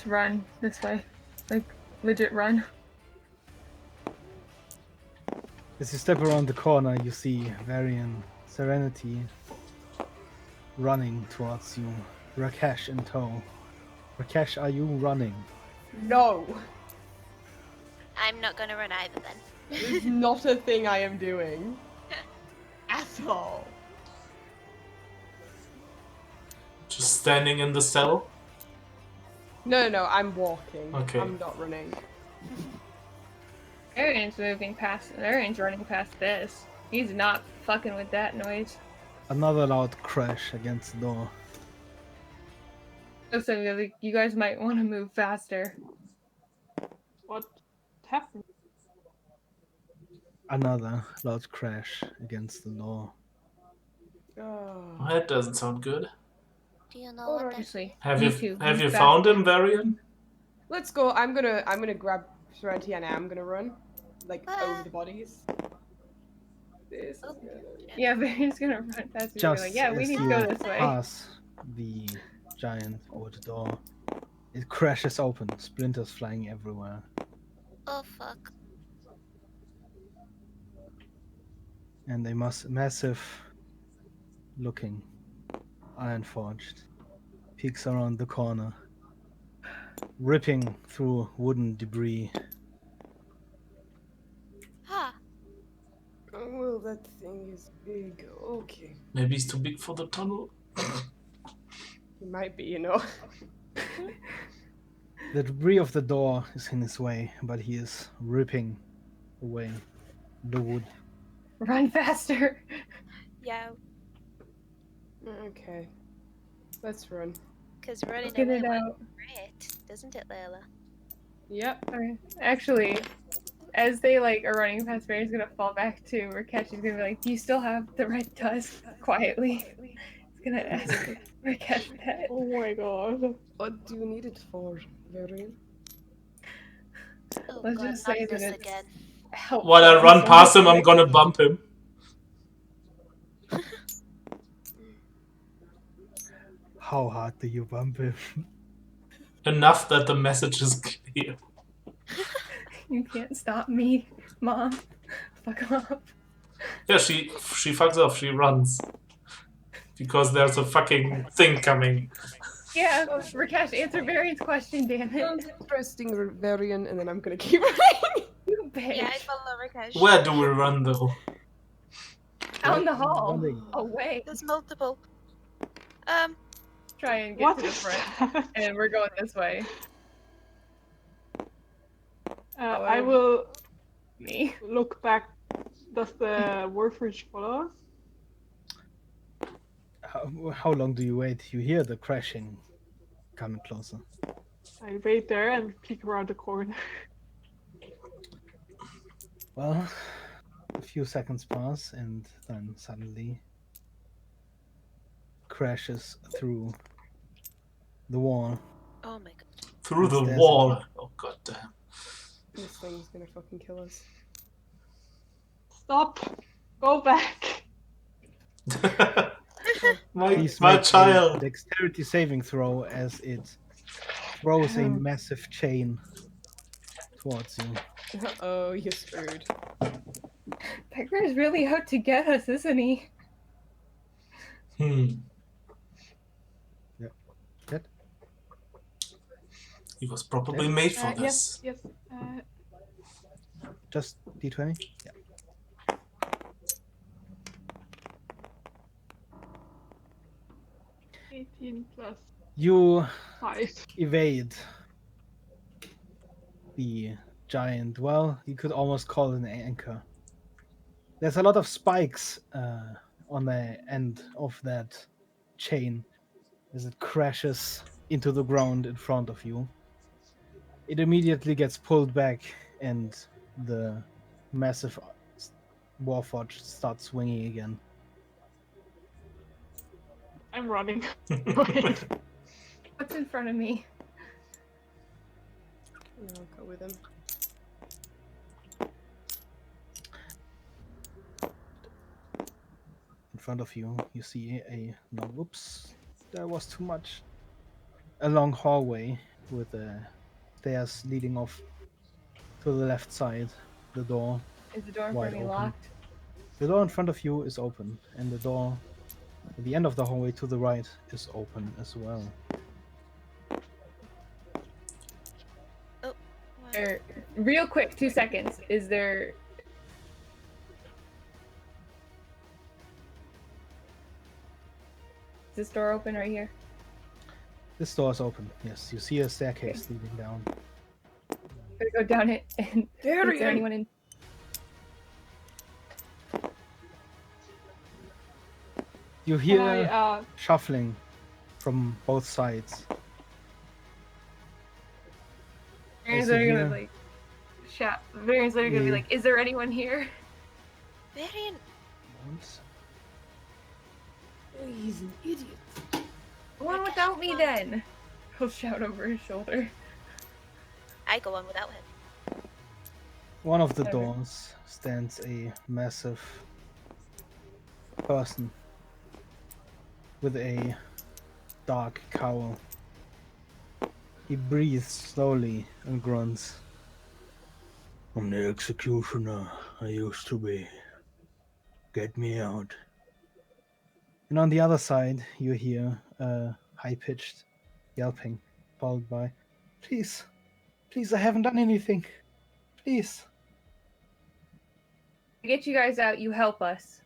run this way. Like, legit run. As you step around the corner, you see Varian Serenity running towards you. Rakesh in tow. Rakesh, are you running? No! I'm not gonna run either then. It's not a thing I am doing. At all. Just standing in the cell? No, I'm walking. Okay. I'm not running. Arian's moving past. Arian's running past this. He's not fucking with that noise. Another loud crash against the door. So like, you guys might want to move faster. What happened? Another loud crash against the door. Oh. That doesn't sound good. Do you know what that Honestly, Have me you too. have Move you faster. found him, Varian? Let's go. I'm gonna grab Serenity and I'm gonna run. Like What? over the bodies. This is good. Yeah, but he's gonna run faster. We're Just like, yeah, we as need to you go this way. pass the giant over the door, it crashes open, splinters flying everywhere. Oh fuck. And a massive looking iron forged peeks around the corner, ripping through wooden debris. Ha! Oh, well, that thing is big. Okay. Maybe he's too big for the tunnel. It might be, you know. The debris of the door is in his way, but he is ripping away the wood. Run faster. Yeah, Okay. Let's run. because running Get away it works out. great, doesn't it, Layla? Yep. Okay. Actually, as they like are running past, Barry's gonna fall back too. Rakesh is gonna be like, "Do you still have the red dust?" Quietly, he's gonna ask Rakesh that. Oh my god. What do you need it for, Varian? Oh Let's god, just not say that this it's again. helpful. While I run past him, I'm gonna bump him. How hard do you bump him? Enough that the message is clear. You can't stop me, Mom. Fuck off. Yeah, she fucks off, she runs. Because there's a fucking thing coming. Yeah, Rakesh, answer Barry's question, damn Sounds it. interesting, Varian, and then I'm gonna keep running. You bitch. Yeah, I follow Rakesh. Where do we run though? Down the hall. Running. Away. There's multiple. Try and get What to the is front. that? And we're going this way. I will Me. look back. Does the Warforged follow us? How long do you wait? You hear the crashing coming closer. I wait there and peek around the corner. Well, a few seconds pass and then suddenly crashes through the wall. Oh my god. Through the There's wall. Oh god damn. This thing's gonna fucking kill us. Stop! Go back! Please my make a child. dexterity saving throw as it throws a massive chain towards you. Oh, you're screwed. Beggar's really out to get us, isn't he? Hmm. Yep. Good. He was probably made for Yes, this. yes. Just d20? Yeah. Uh, 18 plus You 5. evade the giant. Well, you could almost call it an anchor. There's a lot of spikes on the end of that chain as it crashes into the ground in front of you. It immediately gets pulled back and the massive warforged starts swinging again. I'm running. What's in front of me? Yeah, I'll go with him. In front of you, you see a no, whoops, there was too much. A long hallway with stairs leading off to the left side. The door Is the door in wide front of me open. locked? The door in front of you is open, and the door at the end of the hallway to the right is open as well. Oh, wow. Real quick, 2 seconds. Is there... Is this door open right here? This door is open. Yes, you see a staircase leading down. I'm gonna go down it and... Is there anyone in... You Can hear I, shuffling from both sides. Varian's you literally hear- gonna like... Shout. Varian's literally gonna be Yeah. like, is there anyone here? Varian, Once. He's an idiot. One without me then! He'll shout over his shoulder. I go on without him. One of the Okay. doors stands a massive person with a dark cowl. He breathes slowly and grunts. I'm the executioner I used to be. Get me out. And on the other side, you hear high-pitched yelping, followed by, Please, please, I haven't done anything. Please. To get you guys out, you help us.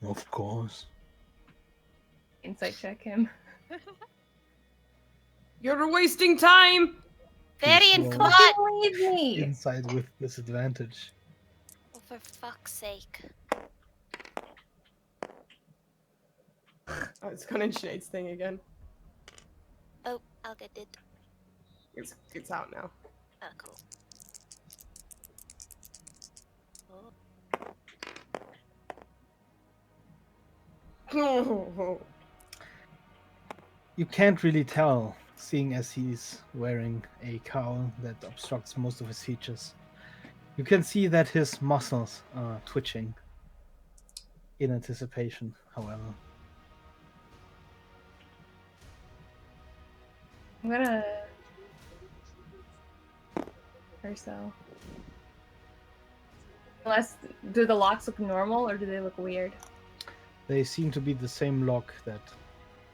Of course. Insight check him. You're wasting time. Varian, roll. come on! Leave me! Inside with disadvantage. Oh, for fuck's sake. Oh, it's gone in Sinead's thing again. Oh, I'll get it. It's out now. Oh, cool. Oh. You can't really tell, seeing as he's wearing a cowl that obstructs most of his features. You can see that his muscles are twitching in anticipation, however. I'm gonna... Or so. Unless, do the locks look normal or do they look weird? They seem to be the same lock that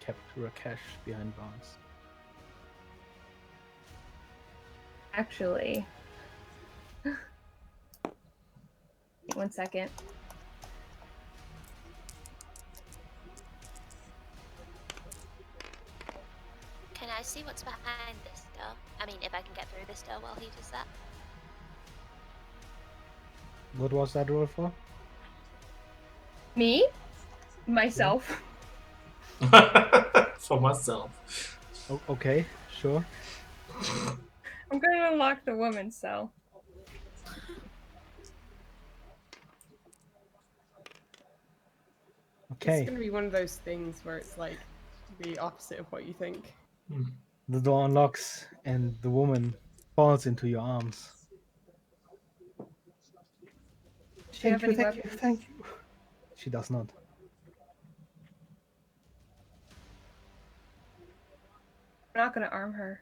kept Rakesh behind bars. Actually. 1 second. Can I see what's behind this door? I mean, if I can get through this door while he does that. What was that roll for? Me? Myself. For myself. Okay, sure. I'm gonna unlock the woman's cell. Okay. It's gonna be one of those things where it's like the opposite of what you think. The door unlocks and the woman falls into your arms. Do you have any Thank you, weapons? thank you. She does not. I'm not gonna arm her.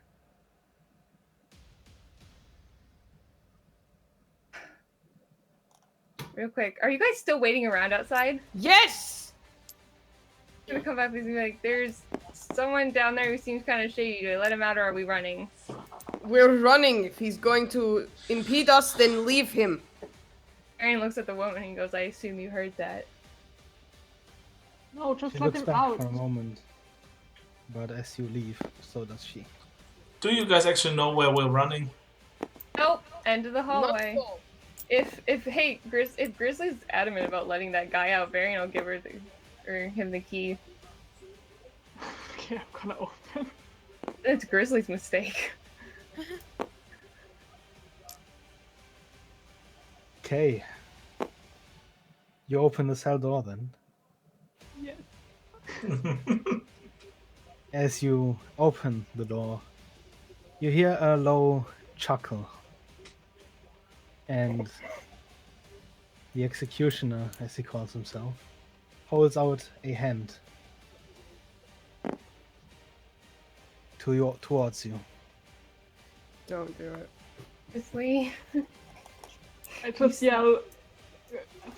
Real quick, are you guys still waiting around outside? Yes! I'm gonna come back and be like, there's someone down there who seems kind of shady. Do I let him out or are we running? We're running. If he's going to impede us, then leave him. Aaron looks at the woman and goes, I assume you heard that. No, just She let looks him back out. for a moment, but as you leave, so does she. Do you guys actually know where we're running? Nope, end of the hallway. Not so. If Grizzly's adamant about letting that guy out, Varian will give her him the key. Okay, I'm gonna open. It's Grizzly's mistake. Okay. You open the cell door then. Yes. As you open the door, you hear a low chuckle. And the executioner, as he calls himself, holds out a hand. towards you. Don't do it. Grizzly. I just yell,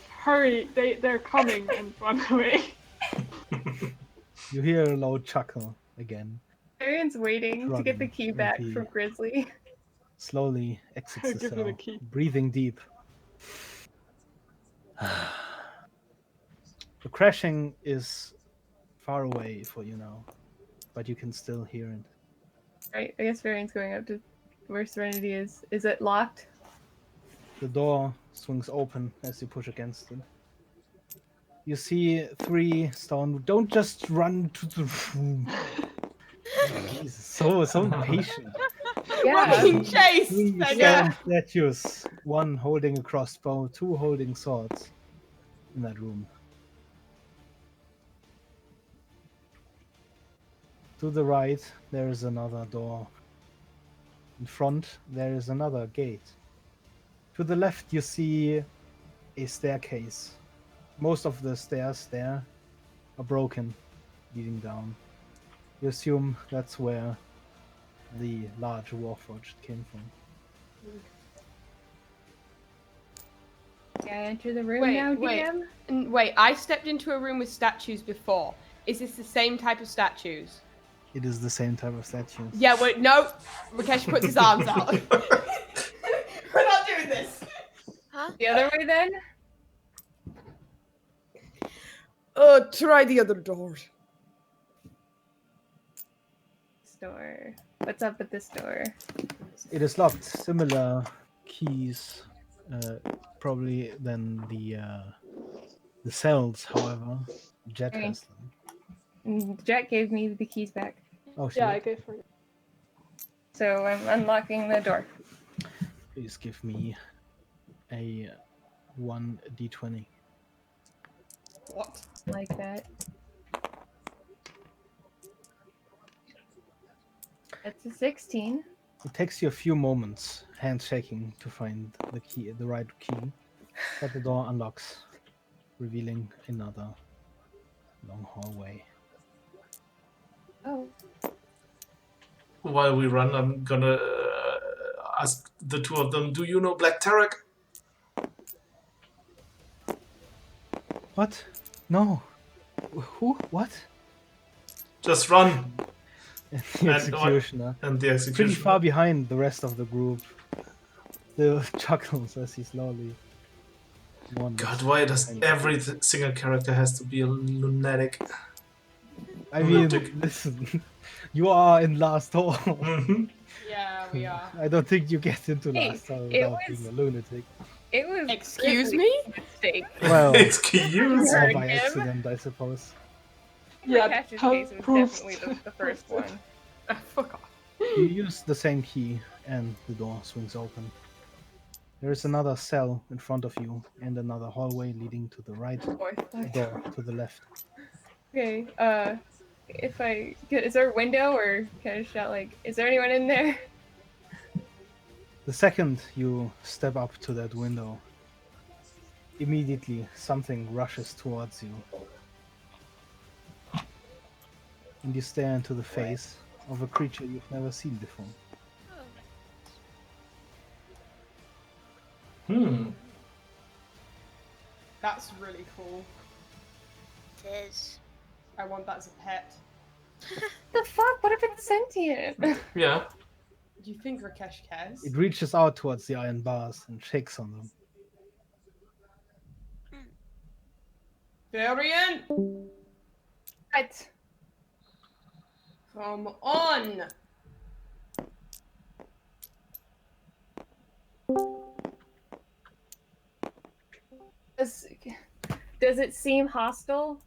hurry, they're coming, and run away. You hear a loud chuckle again. Varian's waiting to get the Shrugging, key and back he from Grizzly. slowly exits the Give me the cell, key. breathing deep. The crashing is far away for you now, but you can still hear it. Right, I guess Varian's going up to where Serenity is. Is it locked? The door swings open as you push against it. You see 3 stone. Don't just run to the room. Jesus, so impatient. Yeah. We're being chased. 3 Beggar. stone statues, 1 holding a crossbow, 2 holding swords in that room. To the right, there is another door. In front, there is another gate. To the left, you see a staircase. Most of the stairs there are broken, leading down. You assume that's where the large warforged came from. Yeah, enter the room Wait, now, wait. DM. And wait, I stepped into a room with statues before. Is this the same type of statues? It is the same type of statues. Yeah, wait, no. Rakesh puts his arms out. We're not doing this. Huh? The other way then? Try the other door. Store. What's up at this door? It is locked. Similar keys, probably than the cells. However, Jet Okay. has them. Jack gave me the keys back. Oh, she Yeah, I did? gave her. So I'm unlocking the door. Please give me a 1d20. What? Like that. That's a 16. It takes you a few moments, hands shaking, to find the key, the right key, but the door unlocks, revealing another long hallway. Oh. While we run, I'm gonna ask the 2 of them, do you know Black Tarek? What? No. Who? What? Just run! The executioner. And the Pretty executioner. far behind the rest of the group. Still chuckles as he slowly wanders. God, why does behind. every single character has to be a lunatic? I mean, lunatic. listen, you are in last hall. Mhm. Yeah, we are. I don't think you get into Hey, last hall it without was- being a lunatic. It was Excuse Grizzly's me? mistake. Well, Excuse or Heard by him. accident, I suppose. Yeah, Rakesh's how case was proves- definitely the first one. Fuck off. You use the same key, and the door swings open. There is another cell in front of you, and another hallway leading to the right, Boy, a door to the left. Okay, is there a window or can I shout like, is there anyone in there? The second you step up to that window, immediately something rushes towards you. And you stare into the face of a creature you've never seen before. That's really cool. It is. I want that as a pet. The fuck? What if it's sentient? Yeah. Do you think Rakesh cares? It reaches out towards the iron bars and shakes on them. Varian! What? Come on! Does it seem hostile?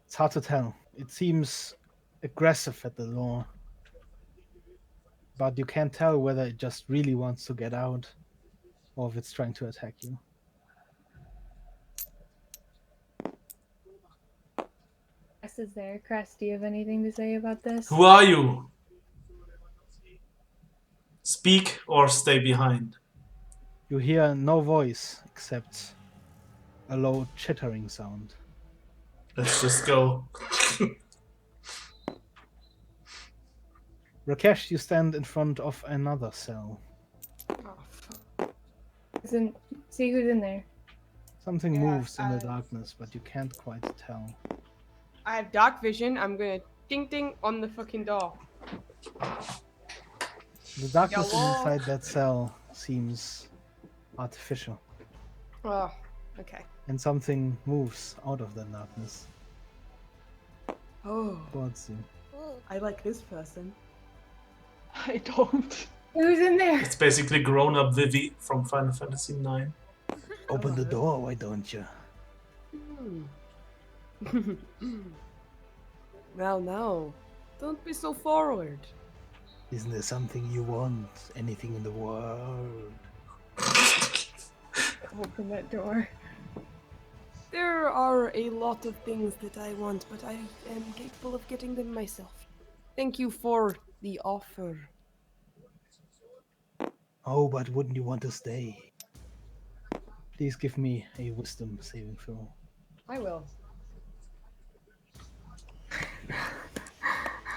It's hard to tell. It seems aggressive at the door. But you can't tell whether it just really wants to get out or if it's trying to attack you. Crest is there. Crest, do you have anything to say about this? Who are you? Speak or stay behind. You hear no voice except a low chittering sound. Let's just go. Rakesh, you stand in front of another cell. Oh, fuck. See who's in there. Something Yeah, moves in the darkness, but you can't quite tell. I have dark vision. I'm gonna ding ding on the fucking door. The darkness Hello? inside that cell seems artificial, Oh, okay. and something moves out of the darkness Oh, towards you. Ooh. I like this person. I don't. Who's in there? It's basically grown-up Vivi from Final Fantasy IX. Open the Hello. door, why don't you? Hmm. Well, no. Don't be so forward. Isn't there something you want? Anything in the world? Open that door. There are a lot of things that I want, but I am capable of getting them myself. Thank you for the offer. Oh, but wouldn't you want to stay? Please give me a wisdom saving throw. I will.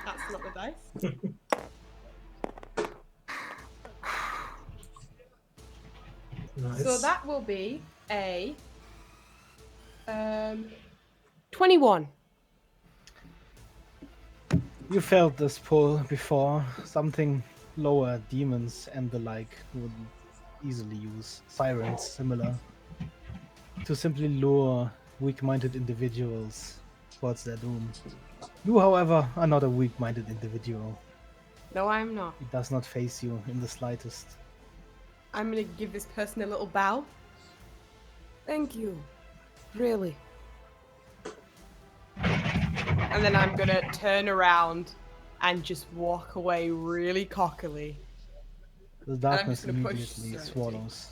That's not the dice. Nice. So that will be a 21. You felt this pull before. Something lower, demons and the like, would easily use sirens similar to simply lure weak-minded individuals towards their doom. You, however, are not a weak-minded individual. No, I'm not. It does not face you in the slightest. I'm gonna give this person a little bow. Thank you. Really. And then I'm gonna turn around and just walk away really cockily. The I'm darkness just gonna push immediately Serenity. swallows.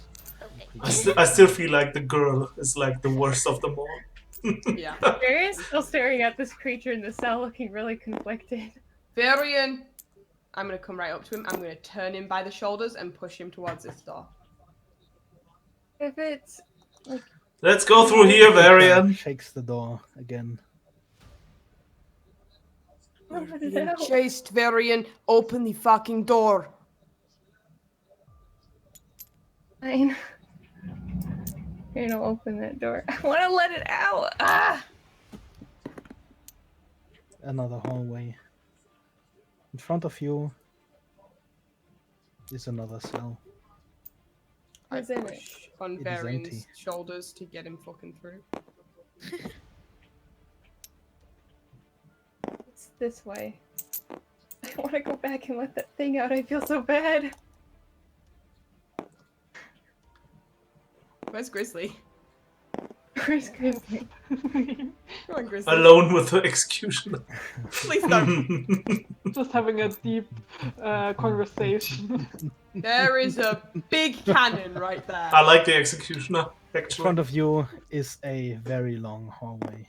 Okay. I still feel like the girl is like the worst of them all. Yeah. Varian's still staring at this creature in the cell, looking really conflicted. Varian! I'm gonna come right up to him. I'm gonna turn him by the shoulders and push him towards this door. If it's like Let's go through here, Varian. Shakes the door again. You're What is being that? chased, Varian. Open the fucking door. Fine. You're gonna open that door. I want to let it out. Ah! Another hallway. In front of you is another cell. I Who's in it? push on It is Varian's empty. shoulders to get him fucking through. It's this way. I want to go back and let that thing out. I feel so bad. Where's Grizzly? Where's Grizzly? Come on, Grizzly. Alone with the executioner. Please don't. Just having a deep conversation. There is a big cannon right there. I like the executioner, In actually. front of you is a very long hallway.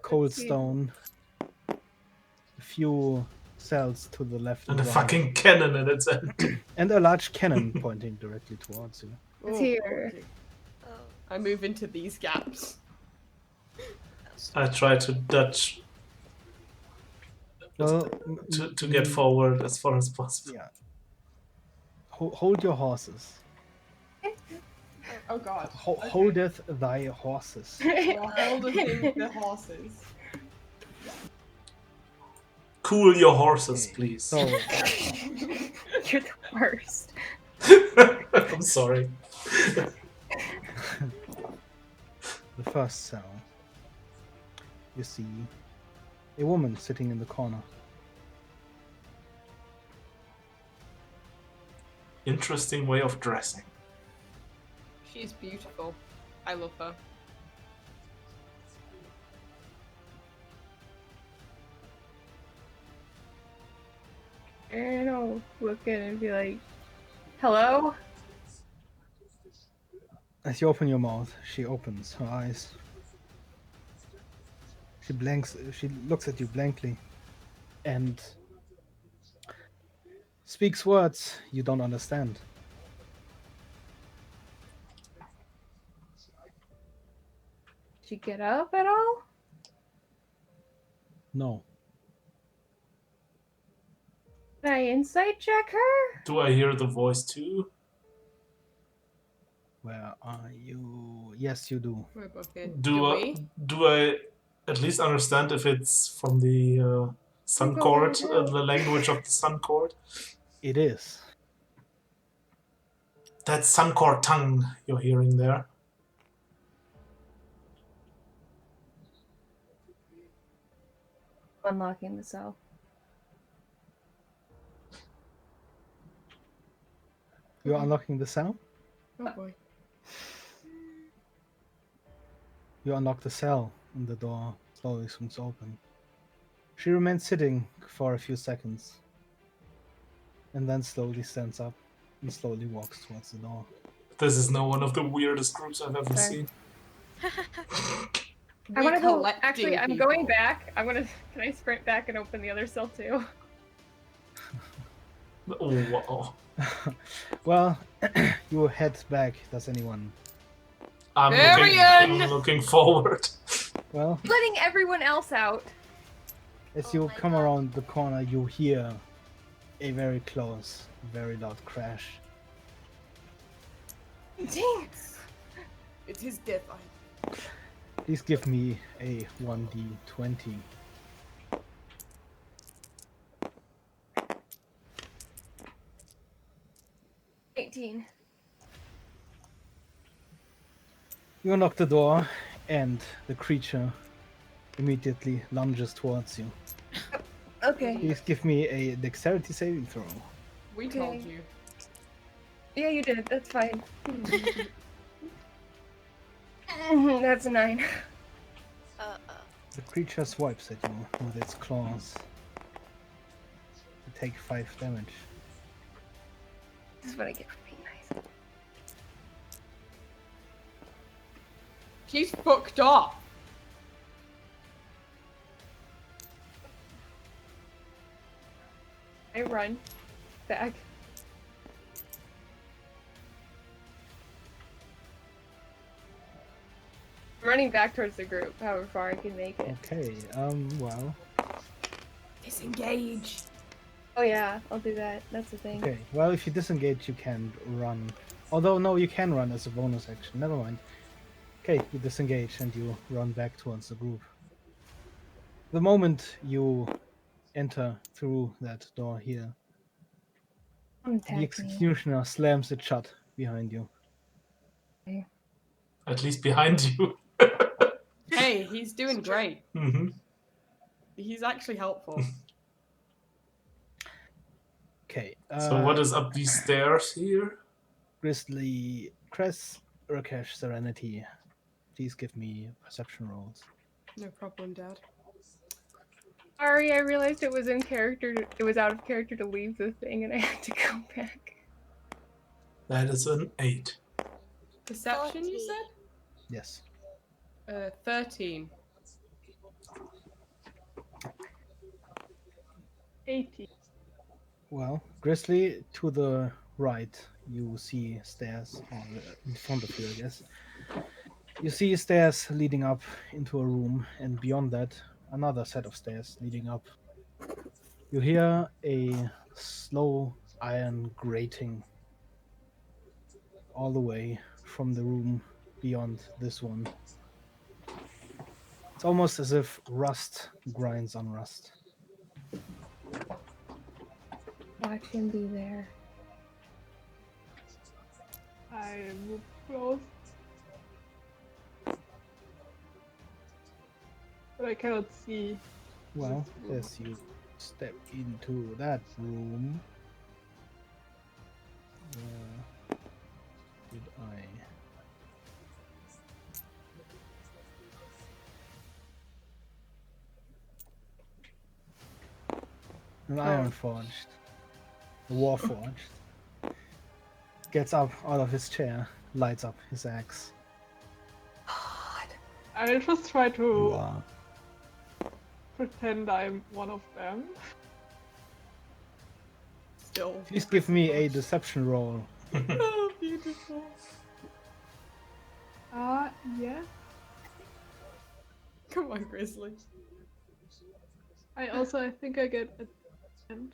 Cold Let's see. stone. A few cells to the left And and a right. fucking cannon in its end. And a large cannon pointing directly towards you. It's Oh, here. okay. Oh, I move into these gaps. that's I try to dodge Well, to get forward as far as possible. Yeah. Hold your horses. Oh god. Okay. Holdeth thy horses. We're holding the horses. Cool your horses, Okay, please. So, You're the worst. I'm sorry. the first cell. You see a woman sitting in the corner. Interesting way of dressing. She's beautiful. I love her. And I'll look in and be like, hello? As you open your mouth, she opens her eyes. She looks at you blankly and speaks words you don't understand. Did she get up at all? No. Can I insight check her? Do I hear the voice too? Where are you? Yes, you do. We're both here. Do I at least understand if it's from the Sun go Court, right now. the language of the Sun Court? It is. That Sun Court tongue you're hearing there. Unlocking the cell. You're unlocking the cell? Oh boy. You unlock the cell, and the door slowly swings open. She remains sitting for a few seconds, and then slowly stands up and slowly walks towards the door. This is now one of the weirdest groups I've ever Sorry. seen. I want to go. Recollecting Actually, I'm people. going back. I'm gonna. Can I sprint back and open the other cell too? Oh, wow. Well, you head back. Does anyone? I'm looking forward. Well, Letting everyone else out. as Oh you my come God. around the corner, you hear a very close, very loud crash. Dang. It's his death. Please give me a 1d20. $18. You unlock the door, and the creature immediately lunges towards you. Okay. Please give me a dexterity saving throw. We Okay. told you. Yeah, you did. That's fine. That's a 9. The creature swipes at you with its claws. You take 5 damage. This is what I get for being nice. She's fucked up. I run back. I'm running back towards the group, however far I can make it. Okay, well, Disengage. Oh yeah, I'll do that. That's the thing. okay. Well, if you disengage, you can run. Although, no, you can run as a bonus action. Never mind. Okay, you disengage and you run back towards the group. The moment you enter through that door here, Don't the attack me. executioner slams it shut behind you. At least behind you. Hey, he's doing great. Mm-hmm. He's actually helpful. Okay. So what is up these stairs here? Grizzly, Cress, Rakesh, Serenity. Please give me perception rolls. No problem, Dad. Sorry, I realized it was in character. It was out of character to leave the thing, and I had to go back. That is an 8. Perception, you said? Yes. 13. 80. Well, Grizzly, to the right, you see stairs in front of you, I guess. You see stairs leading up into a room, and beyond that, another set of stairs leading up. You hear a slow iron grating all the way from the room beyond this one. It's almost as if rust grinds on rust. Watch him be there. I move close. But I cannot see. Well, as you step into that room, where did I? An iron forged, a war forged, gets up out of his chair, lights up his axe. I'll just try You to are pretend I'm one of them. Still. Please give me a deception roll. Oh, beautiful. Yeah. Come on, Grizzly. I think I get a 10.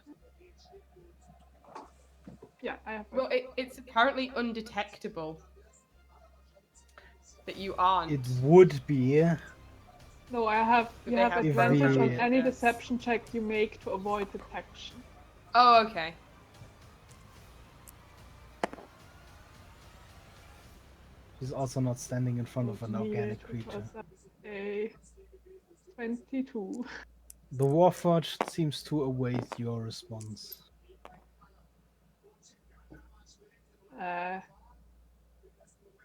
Yeah, I have. Well, it's apparently undetectable that you aren't. It would be No, I have. But You they have have advantage on programs, I any guess. deception check you make to avoid detection. Oh, okay. He's also not standing in front of an organic Which creature. was a 22. The Warforged seems to await your response.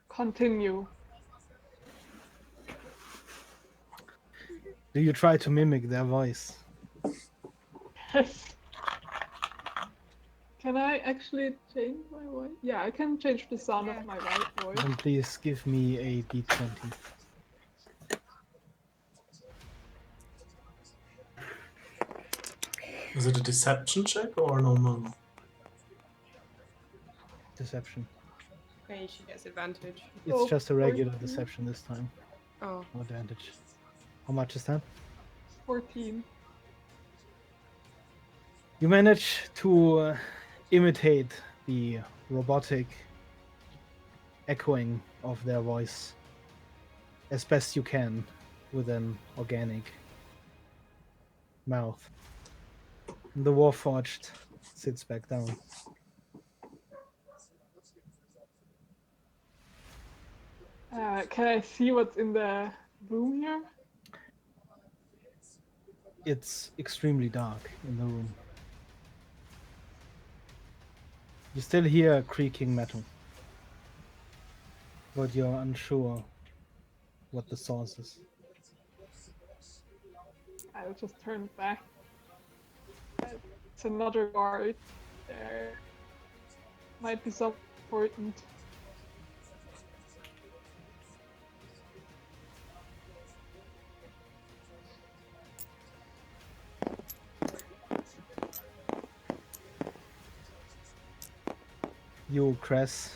Continue. Do you try to mimic their voice? Yes. Can I actually change my voice? Yeah, I can change the sound Yeah. of my voice. Then please give me a d20. Is it a deception check or normal? Deception. Okay, she gets advantage. It's Oh, just a regular 14. deception this time. Oh. No advantage. How much is that? 14. You manage to imitate the robotic echoing of their voice as best you can with an organic mouth. The Warforged sits back down. Can I see what's in the room here? It's extremely dark in the room. You still hear creaking metal, but you're unsure what the source is. I'll just turn back. It's another guard. There might be something important. You, Cress,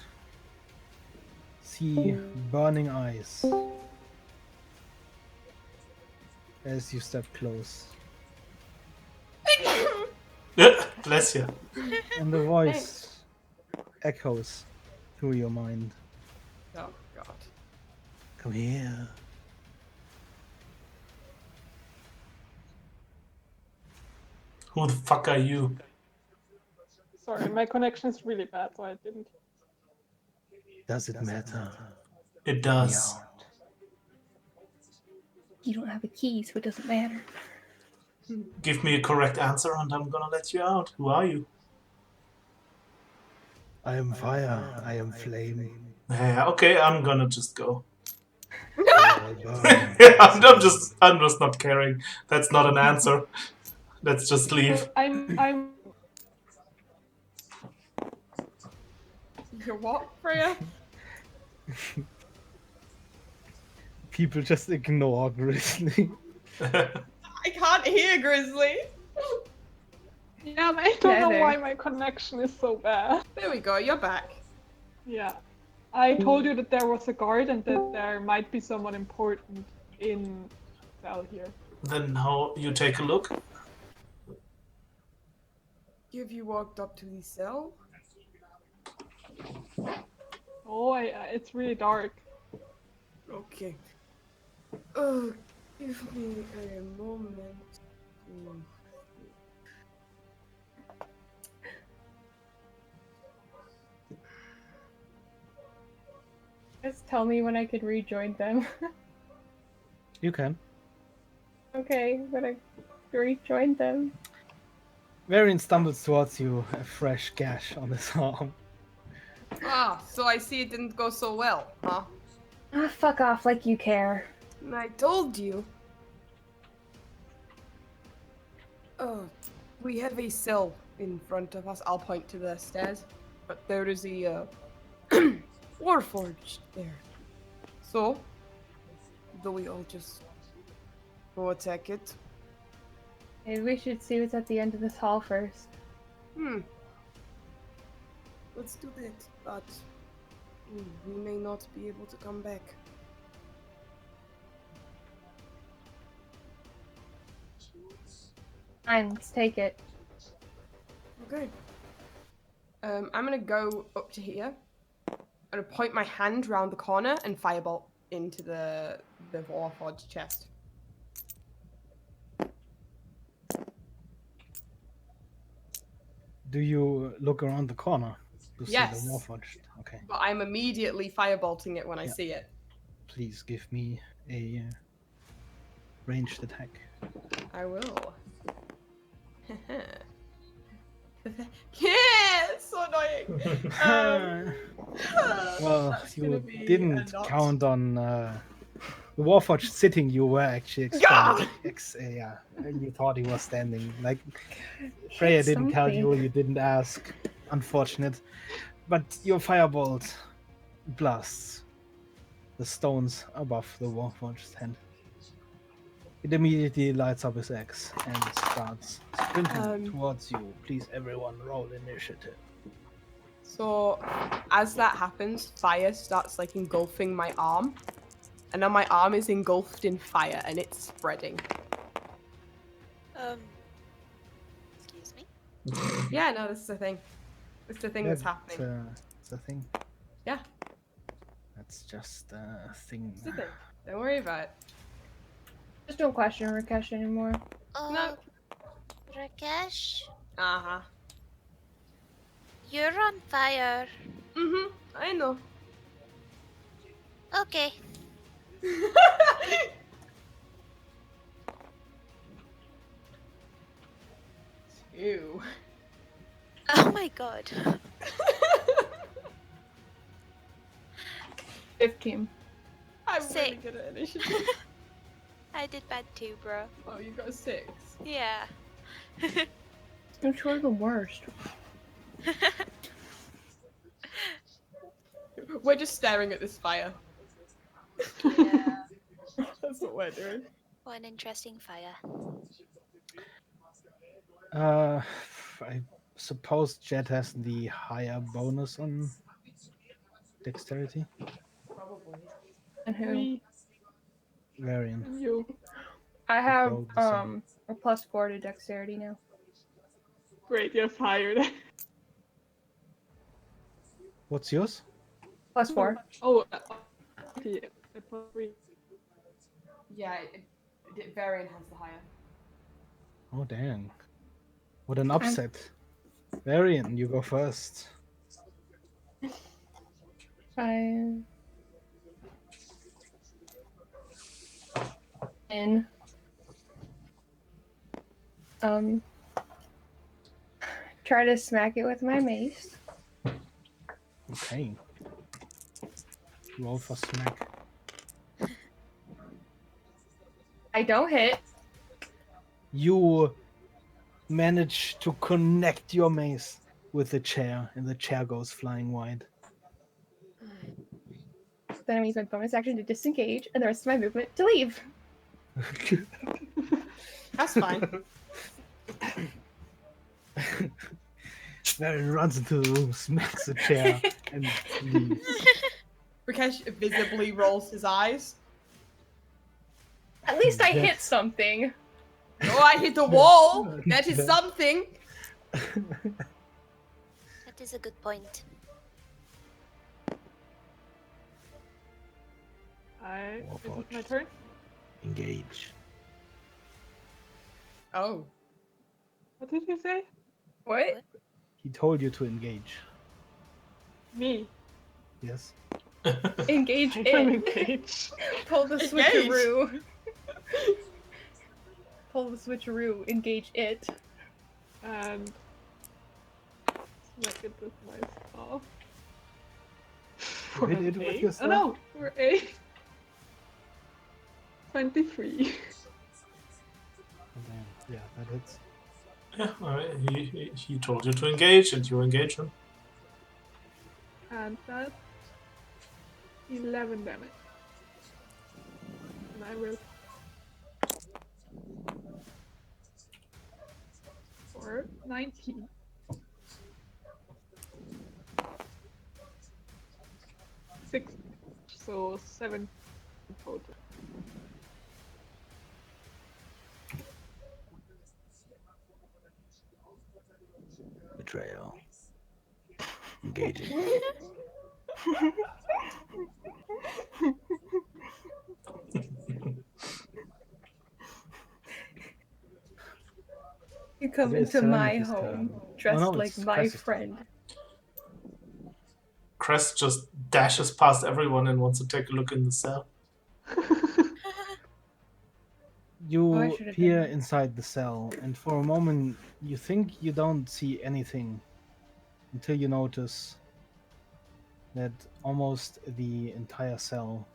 see burning eyes as you step close. Bless you. And the voice echoes through your mind. Oh, God. Come here. Who the fuck are you? Sorry, my connection is really bad, so I didn't. Does it matter? It does. Meow. You don't have a key, so it doesn't matter. Give me a correct answer and I'm gonna let you out. Who are you? I am fire. I am flame. Yeah, okay, I'm gonna just go. They all burn. I'm just not caring. That's not an answer. Let's just leave. So I'm. You're what, Freya? People just ignore Grizzly. I can't hear Grizzly. Yeah, I don't know Neither. why my connection is so bad. There we go, you're back. Yeah. I told you that there was a guard and that there might be someone important in cell here. Then how you take a look? Have you walked up to the cell? Oh, it's really dark. Okay. Oh, give me a moment. Just tell me when I could rejoin them. You can. Okay, but I rejoined them. Varian stumbles towards you, a fresh gash on his arm. Ah, so I see it didn't go so well, huh? Ah, fuck off like you care. I told you. Oh, we have a cell in front of us. I'll point to the stairs. But there is a Warforged there. So, do we all just go attack it? Maybe we should see what's at the end of this hall first. Let's do that. But we may not be able to come back. Fine, let's take it. Okay. I'm gonna go up to here. I'm gonna point my hand round the corner and firebolt into the Warforged chest. Do you look around the corner to see the Yes. Warforged? Okay. But I'm immediately firebolting it when I Yeah. see it. Please give me a ranged attack. I will. Yeah, it's so annoying. Well, That's gonna you be didn't a lot. count on the Warforged sitting. You were actually God! expecting. Yeah, you thought he was standing. Like Freya didn't tell you. You didn't ask. Unfortunate. But your firebolt blasts the stones above the Warforged's head. It immediately lights up his axe and starts sprinting towards you. Please, everyone, roll initiative. So, as that happens, fire starts like engulfing my arm. And now my arm is engulfed in fire and it's spreading. Excuse me. Yeah, no, this is a thing. This is the thing that's happening. It's a thing. Yeah, That's just a thing. it's a thing. Don't worry about it. Just don't question Rakesh anymore. No. Rakesh, Uh-huh. you're on fire. I know. Okay. Ew. Oh my god. 15. I'm really Sick. good at initiative. I did bad too, bro. Oh, you got a 6. Yeah. I'm sure the worst. We're just staring at this fire. Yeah. That's what we're doing. What an interesting fire. I suppose Jet has the higher bonus on dexterity. Probably. And who? We Varian. and you. I have rolled the same. a +4 to dexterity now. Great, you have higher then. What's yours? +4. Oh, okay. +3. Yeah, Varian has the higher. Oh dang! What an upset. Varian, you go first. 5. In. Try to smack it with my mace. Okay. Roll for smack. I don't hit. You manage to connect your mace with the chair, and the chair goes flying wide. Then I use my bonus action to disengage, and the rest of my movement to leave. That's fine. Varian runs into the room, smacks the chair, and leaves. Rakesh visibly rolls his eyes. At least I Yes. hit something. Oh, I hit the wall! That is something! That is a good point. Is it my turn? Engage. Oh. What did you say? What? He told you to engage. Me. Yes. Engage I it. am engaged. Pull the Engage. switcheroo. Pull the switcheroo. Engage it. And smack it with my staff. You hit it with Eight. your Oh staff? no, we're 8. 23. Oh, damn. Yeah, that hits. Yeah, he told you to engage, and you engage him. And that's 11 damage. And I will. For 19. 6. So 7 in total. Betrayal. engaging. You come It is into my Serenity's home turn. dressed no, like it's my Cress's turn. friend. Crest just dashes past everyone and wants to take a look in the cell. You should've done peer that. inside the cell, and for a moment you think you don't see anything until you notice that almost the entire cell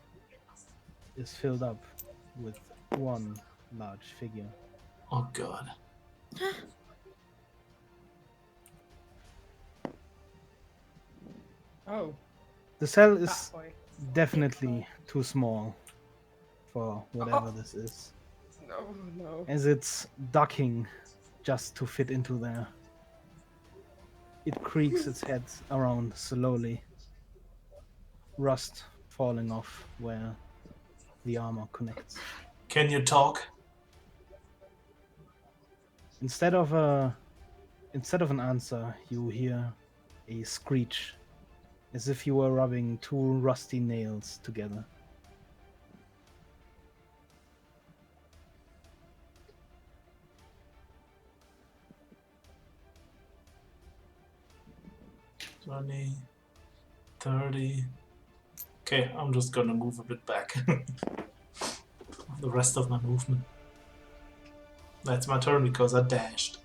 is filled up with one large figure. Oh god. Oh, The cell that is boy. definitely too small for whatever this is, No, no. as it's ducking just to fit into there. It creaks its head around slowly, rust falling off where the armor connects. Can you talk? Instead of an answer, you hear a screech, as if you were rubbing two rusty nails together. Twenty, 30. Okay, I'm just gonna move a bit back. The rest of my movement. That's my turn because I dashed.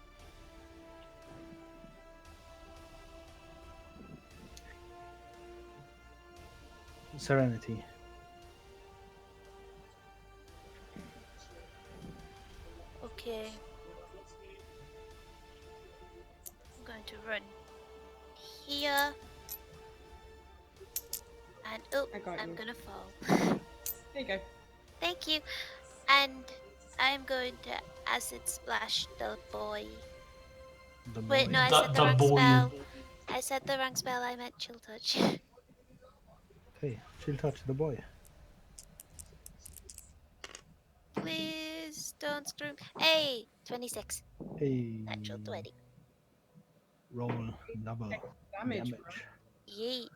Serenity. Okay. I'm going to run here. And oh, I got I'm you. gonna fall. There you go. Thank you. And I'm going to acid splash the boy. The Wait, boy. no, I said the The wrong boy. spell. I said the wrong spell, I meant chill touch. Okay, she'll touch the boy. Please don't scream. Hey, 26. Hey, Natural 20. roll double Damage, bro. Yeet.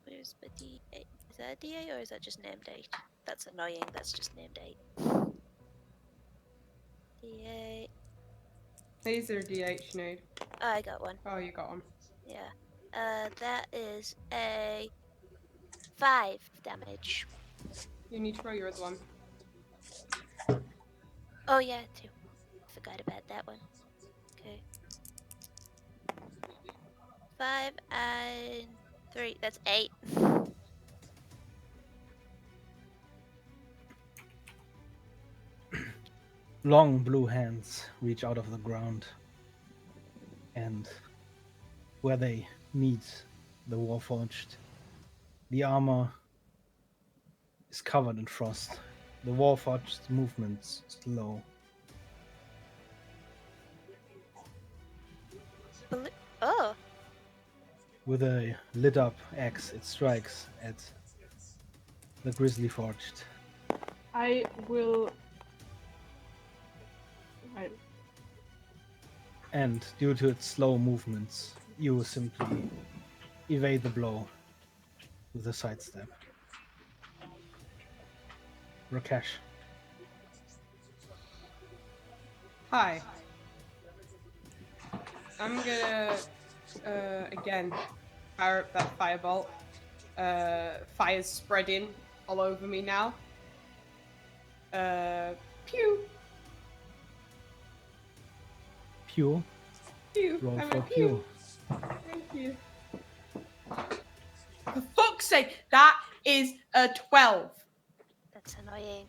Where's my D8? Is that a D8 or is that just named 8? That's annoying, that's just named 8. D8. Laser DH node. Oh, I got one. Oh, you got one. Yeah. That is a 5 damage. You need to roll your other one. Oh, yeah, 2. Forgot about that one. Okay. 5 and 3. That's 8. Long blue hands reach out of the ground, and where they meet the Warforged, the armor is covered in frost. The Warforged movements slow. Oh, With a lit up axe, it strikes at the Grizzly Forged. I will. Right. And due to its slow movements, you simply evade the blow with a sidestep. Rakesh. Hi. I'm gonna again fire up that firebolt. Fire's spreading all over me now. Pew! Pew. Pew! Roll I'm for a pew. Thank you. For fuck's sake, that is a 12. that's annoying.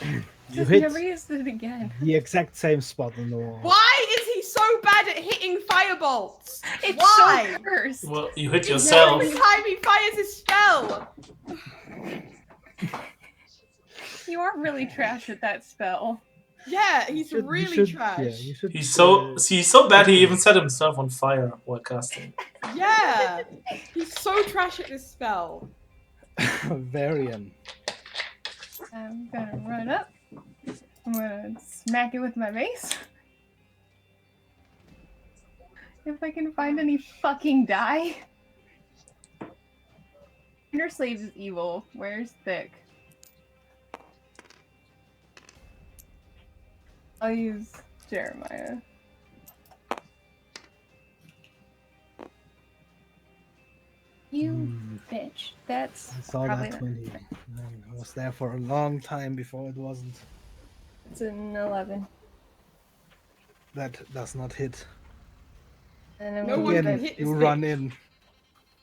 You Just hit never used it again. the exact same spot on the wall. Why is he so bad at hitting firebolts? It's Why? so cursed. Well, you hit It's yourself. every time he fires a spell. You are really trash at that spell. Yeah, he's You really should- trash. Yeah, you should. He's so bad he even set himself on fire while casting. Yeah, he's so trash at this spell. Varian. I'm gonna run up. I'm gonna smack it with my mace. If I can find any fucking dye. Inner Slaves is evil. Where's Thick? I'll use Jeremiah. You bitch. That's I saw probably that not. 20. I was there for a long time before it wasn't. It's an 11. That does not hit. And I'm No gonna one Again, can hit this you run bitch. in,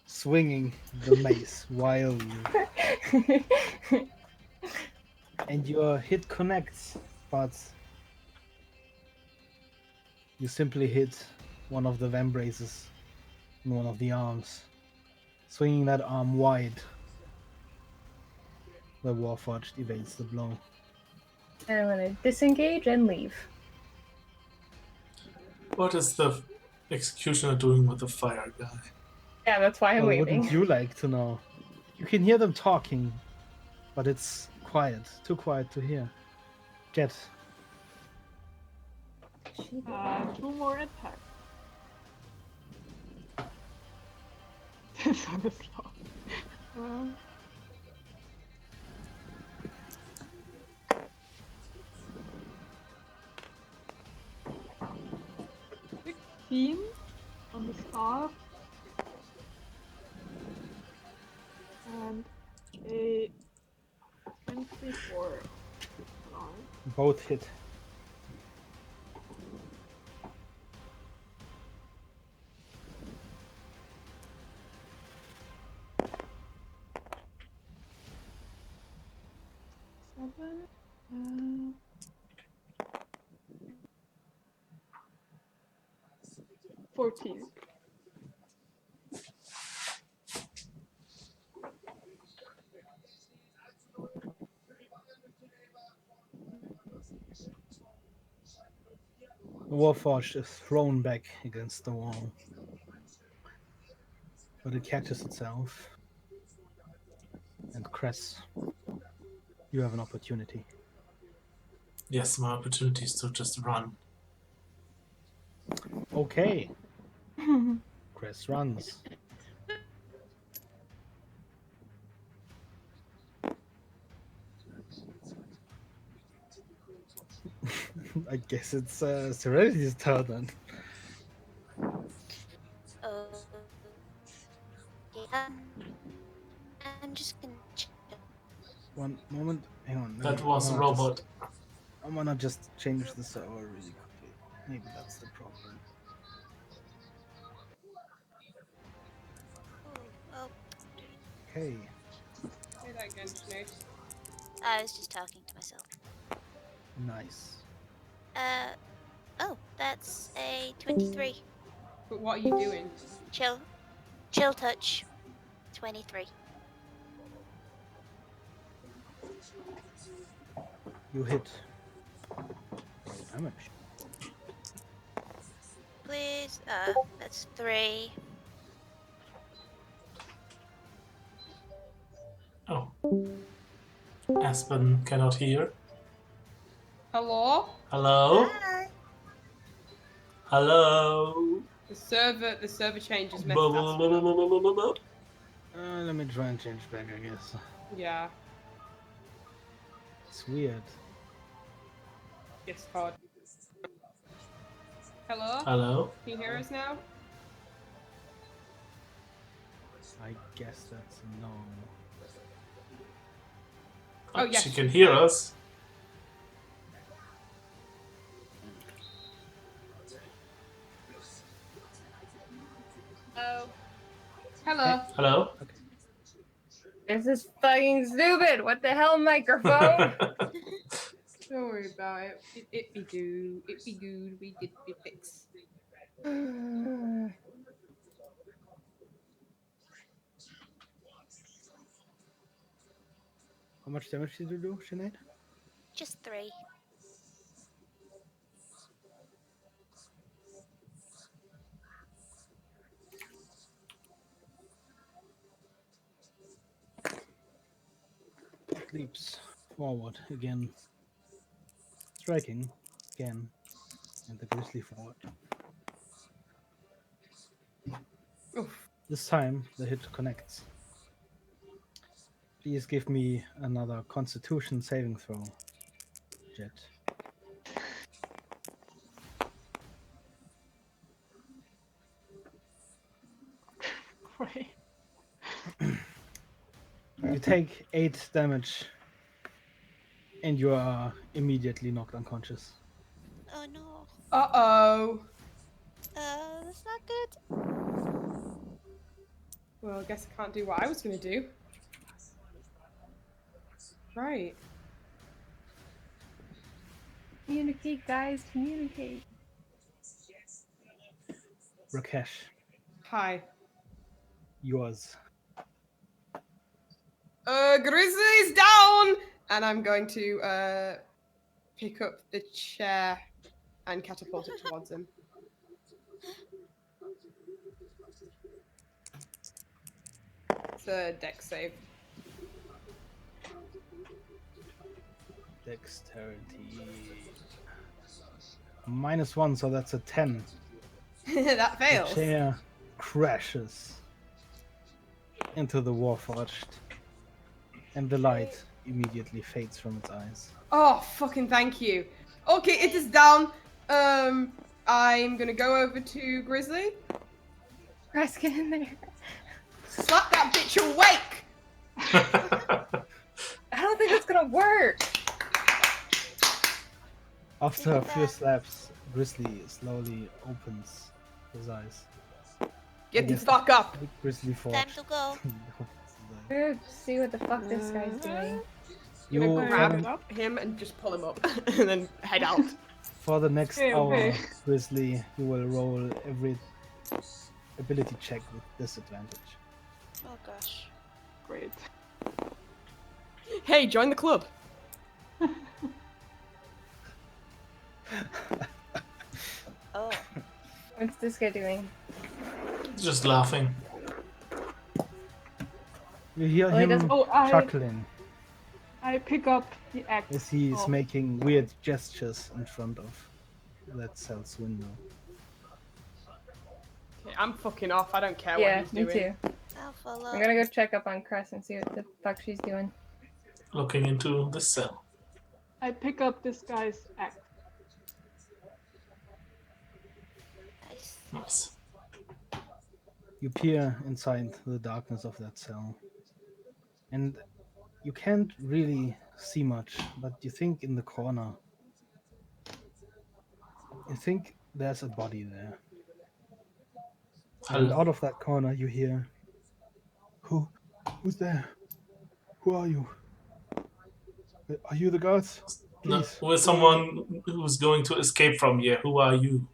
swinging the mace wildly. And your hit connects, but you simply hit one of the vambraces in one of the arms, swinging that arm wide. The Warforged evades the blow. And I'm gonna disengage and leave. What is the executioner doing with the fire guy? Yeah, that's why I'm Well, leaving. wouldn't you like to know? You can hear them talking, but it's quiet, too quiet to hear. Jet, 2 more attacks. This one is long. 16 on the staff. And a 24 on. both hit. Seven. 14. The Warforged is thrown back against the wall, but it catches itself. And Cress, you have an opportunity. Yes, my opportunity is to just run. Okay, Cress runs. I guess it's Serenity's turn then. Oh, yeah. I'm just gonna check. One moment, hang on. That was a robot. I'm gonna just change the server really quickly. Maybe that's the problem. Oh, Okay, Say that again, Sinead. I was just talking to myself. nice. Oh, that's a 23. But what are you doing? Chill touch. 23. You hit. Roll damage. Please. That's 3. Oh. Aspen cannot hear. Hello? Hello? Hi. Hello? The server changes messed Bo- Aspen bo- bo- up. bo- bo- bo- bo- bo- Let me try and change back, I guess. Yeah, It's weird. Discord. Hello? Hello? Can you hear us now? I guess that's no. Oh, yes, She she can hear can. us. Hello? Hello? Hello? This is fucking stupid. What the hell, microphone? Don't worry about it. It be good. It be good. We get it fixed. How much damage did you do, Sinead? Just 3. It leaps forward again, striking again, and the grizzly forward. This time, the hit connects. Please give me another Constitution saving throw, Jet. Great. You take 8 damage, and you are immediately knocked unconscious. Oh no. Uh-oh. That's not good. Well, I guess I can't do what I was going to do. Right. Communicate, guys. Communicate. Rakesh, Hi. yours. Grizzly's down! And I'm going to pick up the chair and catapult it towards him. It's a dex save. Dexterity. -1, so that's a 10. That The fails. chair crashes into the Warforged, and the light immediately fades from its eyes. Oh, fucking thank you. Okay, it is down. I'm gonna go over to Grizzly. Press, get in there. Slap that bitch awake! I don't think that's gonna work. After a few slaps, Grizzly slowly opens his eyes. Get the guess- fuck up! Grizzly Forge. Time to go. We're gonna see what the fuck this guy's doing. You Gonna for grab the, him and just pull him up and then head out. for the next Okay, hour, okay. Grizzly, you will roll every ability check with disadvantage. Oh gosh. Great. Hey, join the club. Oh. What's this guy doing? Just laughing. You hear Oh, he him doesn't- Oh, chuckling I pick up the axe. as he is Oh. making weird gestures in front of that cell's window. Okay, I'm fucking off. I don't care Yeah, what he's me doing. too. I'll follow. I'm gonna go check up on Cress and see what the fuck she's doing. Looking into the cell. I pick up this guy's axe. Nice. Nice. You peer inside the darkness of that cell, and you can't really see much, but you think in the corner, you think there's a body there. And Hello. out of that corner, you hear, Who's there? Who are you? Are you the guards? No, Please, we're someone who's going to escape from here. Who are you?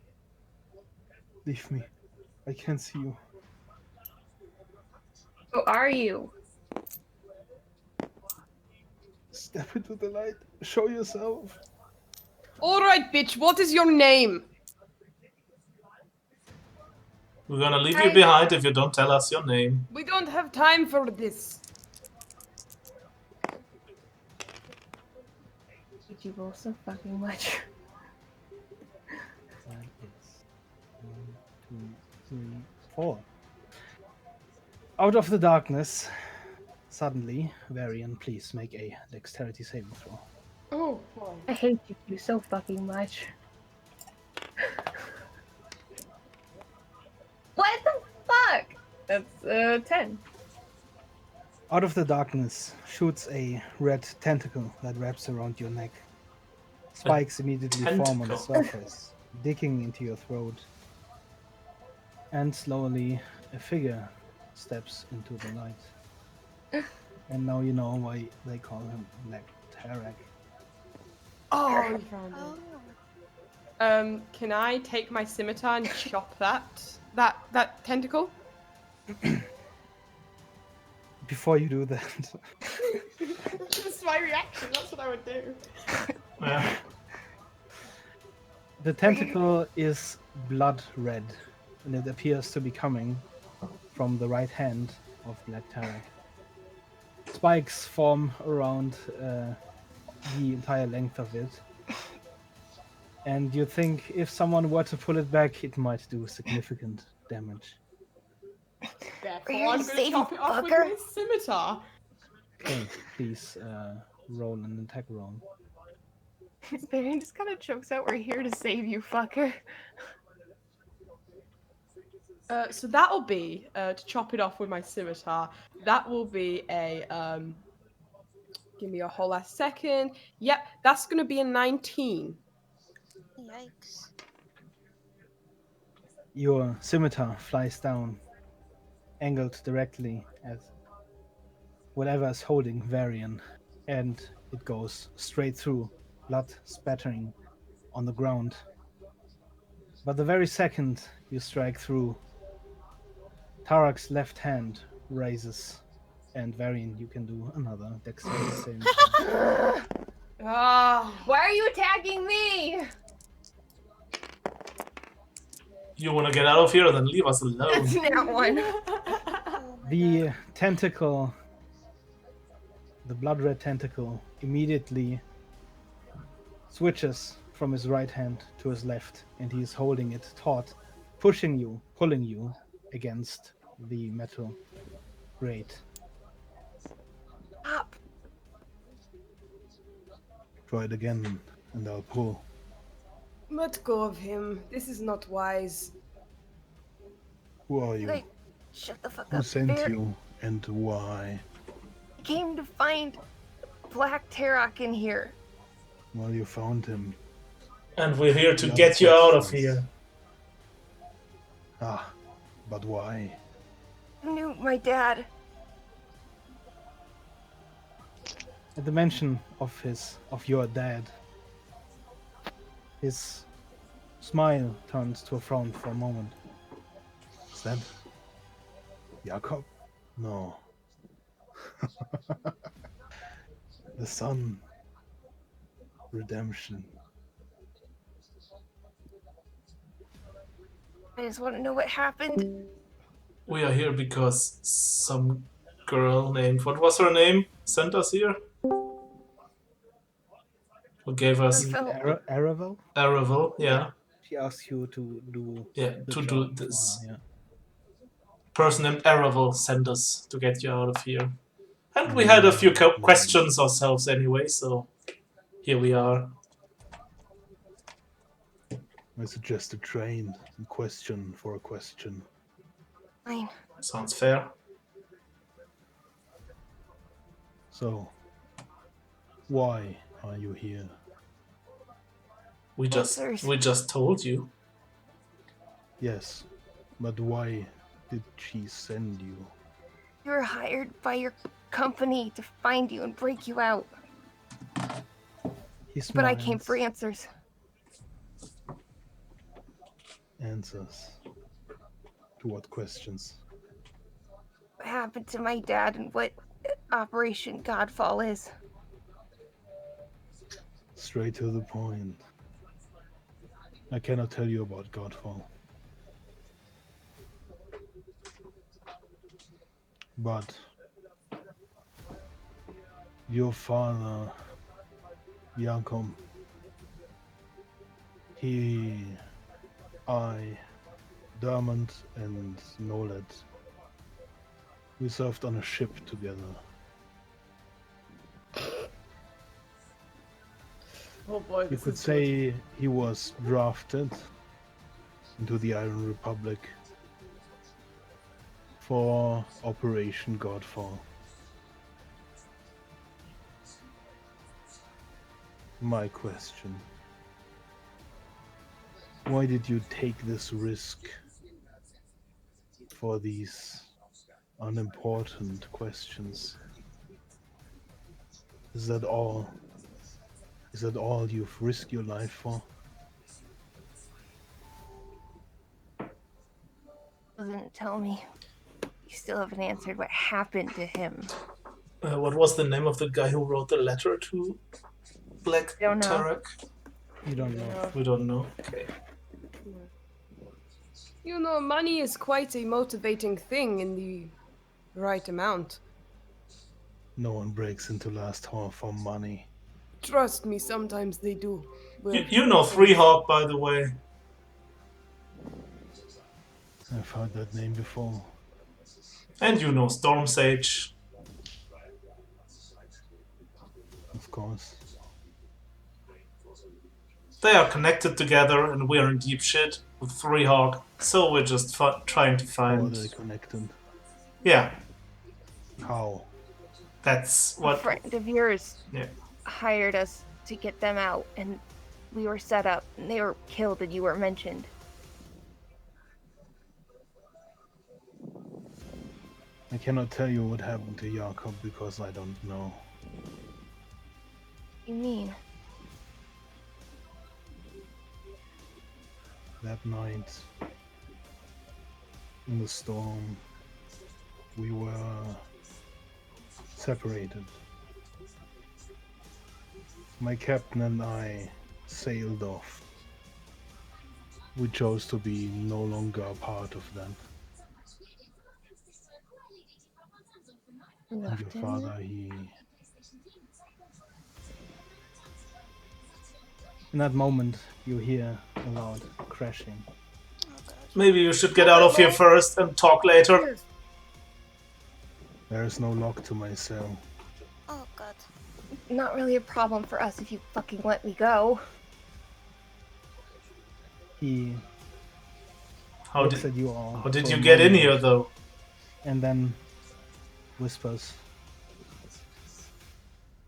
leave me. I can't see you. Who are you? Step into the light. Show yourself. Alright, bitch, what is your name? We're gonna leave Hi. you behind if you don't tell us your name. We don't have time for this. Did you roll so fucking much? That is 1, 2, 3, 4. Out of the darkness, suddenly, Varian, please make a dexterity saving throw. Oh, boy. I hate you so fucking much. What the fuck? That's 10. Out of the darkness shoots a red tentacle that wraps around your neck. Spikes immediately form on the tentacle. surface, digging into your throat. And slowly, a figure steps into the light. And now you know why they call him Black Tarek. Oh, you found it. Oh. Can I take my scimitar and chop that tentacle? Before you do that, That's my reaction. That's what I would do. Yeah. the tentacle is blood red, and it appears to be coming from the right hand of Black Tarek. Spikes form around the entire length of it. And you think if someone were to pull it back, it might do significant damage. Therefore, We're here I'm to going to save chop you, it off with fucker. my scimitar. Okay, please roll an attack roll. Varian just kind of chokes out, "We're here to save you, fucker." So that'll be, to chop it off with my scimitar, that will be a, give me a whole last second. Yep, that's going to be a 19. Yikes. Your scimitar flies down, angled directly at whatever is holding Varian, and it goes straight through, blood spattering on the ground. But the very second you strike through, Tarak's left hand raises, and Varian, you can do another dexterity saving throw. Ah, Why are you attacking me? You want to get out of here? Then leave us alone. That's not one. Oh my The god. tentacle, the blood red tentacle, immediately switches from his right hand to his left, and he is holding it taut, pushing you, pulling you against the metal grate. Stop. Try it again, and I'll pull. Let go of him. This is not wise. Who are You you? guys, shut the fuck Who up. sent Bear you, and why? came to find Black Tarok in here. Well, you found him. And we're here to The other get you out of questions. here. Ah, but why? You knew my dad. At the mention of your dad, his smile turns to a frown for a moment. Is that Jakob? No. The son. Redemption. I just want to know what happened. We are here because some girl named, what was her name, sent us here? Who gave us Felt Aravel? Aravel, yeah. She asks you to do Yeah, the to job do for this. her, yeah. Person named Aravel sent us to get you out of here. And we had a few questions ourselves anyway, so here we are. I suggest a train. A question for a question. fine. Sounds fair. So, why are you here? We Answers. just told you. Yes, but why did she send you? You were hired by your company to find you and break you out. He But I came smiles. for answers. Answers. To what questions? What happened to my dad and what Operation Godfall is. Straight to the point. I cannot tell you about Godfall. But your father, Jakob, Dermot, and Nolet, we served on a ship together. Oh boy, You this could is say he was drafted into the Iron Republic for Operation Godfall. My question: why did you take this risk for these unimportant questions? Is that all? Is that all you've risked your life for? Doesn't tell me. You still haven't answered what happened to him. What was the name of the guy who wrote the letter to Black I don't know. Tarek? You don't know. We don't know. Okay. You know, money is quite a motivating thing in the right amount. No one breaks into Last Hall for money. Trust me, sometimes they do. You know Freehawk, by the way. I've heard that name before. And you know Storm Sage. Of course. They are connected together, and we're in deep shit with 3Hawk. So we're just trying to How are find. they connected? Yeah, How? that's A what. friend of yours Yeah. hired us to get them out, and we were set up, and they were killed, and you were mentioned. I cannot tell you what happened to Jakob because I don't know. You mean? That night, in the storm, we were separated. My captain and I sailed off. We chose to be no longer a part of that. And Left your him father, there? he... In that moment, you hear a loud crashing. Oh god. Maybe you should get out of here first and talk later. There is no lock to my cell. Oh god. Not really a problem for us if you fucking let me go. He How looks did at you all. how did for you a get in moment here though? And then whispers,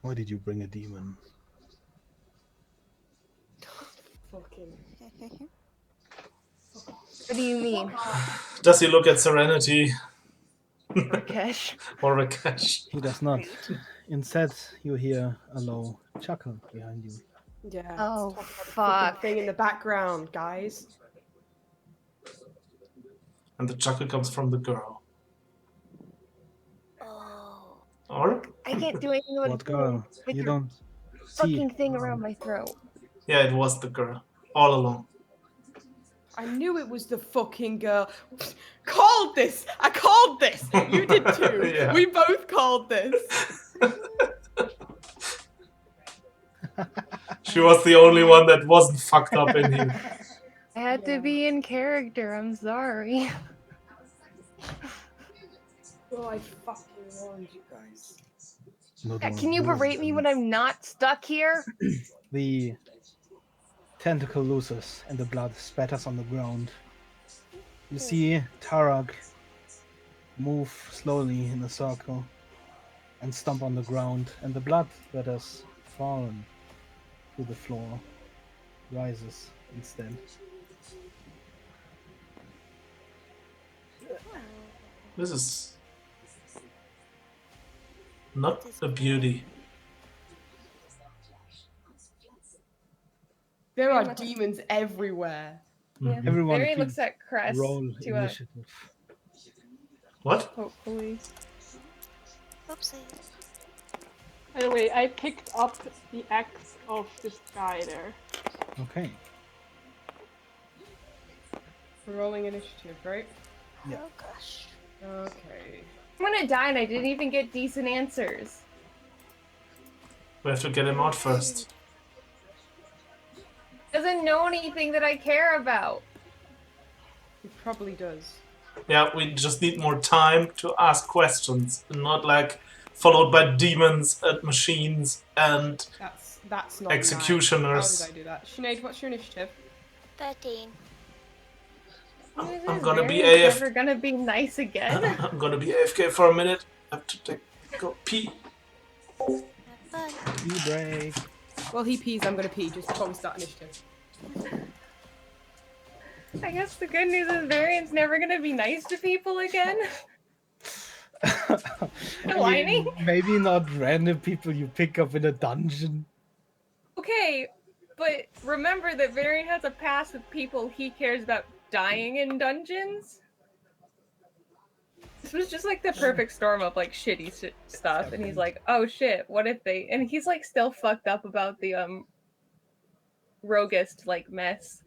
Why did you bring a demon? Fucking. What do you mean? Does he look at Serenity Rakesh? or Rakesh? he does not. Rude. Instead, you hear a low chuckle behind you. Yeah. Oh, let's talk about the fuck. fucking thing in the background, guys. And the chuckle comes from the girl. Oh. Or? I can't do anything about What it girl? with You your don't see. fucking thing around my throat. Yeah, it was the girl. All along. I knew it was the fucking girl. Called this! I called this! You did too! Yeah. We both called this! She was the only one that wasn't fucked up in here. I had Yeah. to be in character, I'm sorry. Oh, I fucking warned you guys. Not Yeah, one can you who berate me isn't. when I'm not stuck here? The tentacle looses and the blood spatters on the ground. You see Tarak move slowly in a circle and stomp on the ground, and the blood that has fallen to the floor rises instead. This is not a beauty. There are demons everywhere. Yeah. Everyone, Varian please looks at Crest roll to initiative. What? hopefully. Oopsie. By the way, I picked up the axe of this guy there. Okay. We're rolling initiative, right? Yeah. Oh gosh. Okay. I'm gonna die and I didn't even get decent answers. We have to get him out first. Doesn't know anything that I care about. It probably does. Yeah, we just need more time to ask questions, and not like followed by demons and machines and That's not executioners. Nice. How did I do that? Sinead, what's your initiative? 13. I'm gonna be Varian's AF. never gonna be nice again. I'm gonna be AFK for a minute. I have to go pee. Have fun. Tea break. Well, he pees, I'm gonna pee just before we start initiative. I guess the good news is Varian's never gonna be nice to people again. Whining? Maybe not random people you pick up in a dungeon. Okay, but remember that Varian has a past with people he cares about dying in dungeons. This was just like the perfect storm of like shitty stuff, and he's like, "Oh shit, what if they?" And he's like still fucked up about the roguist like mess.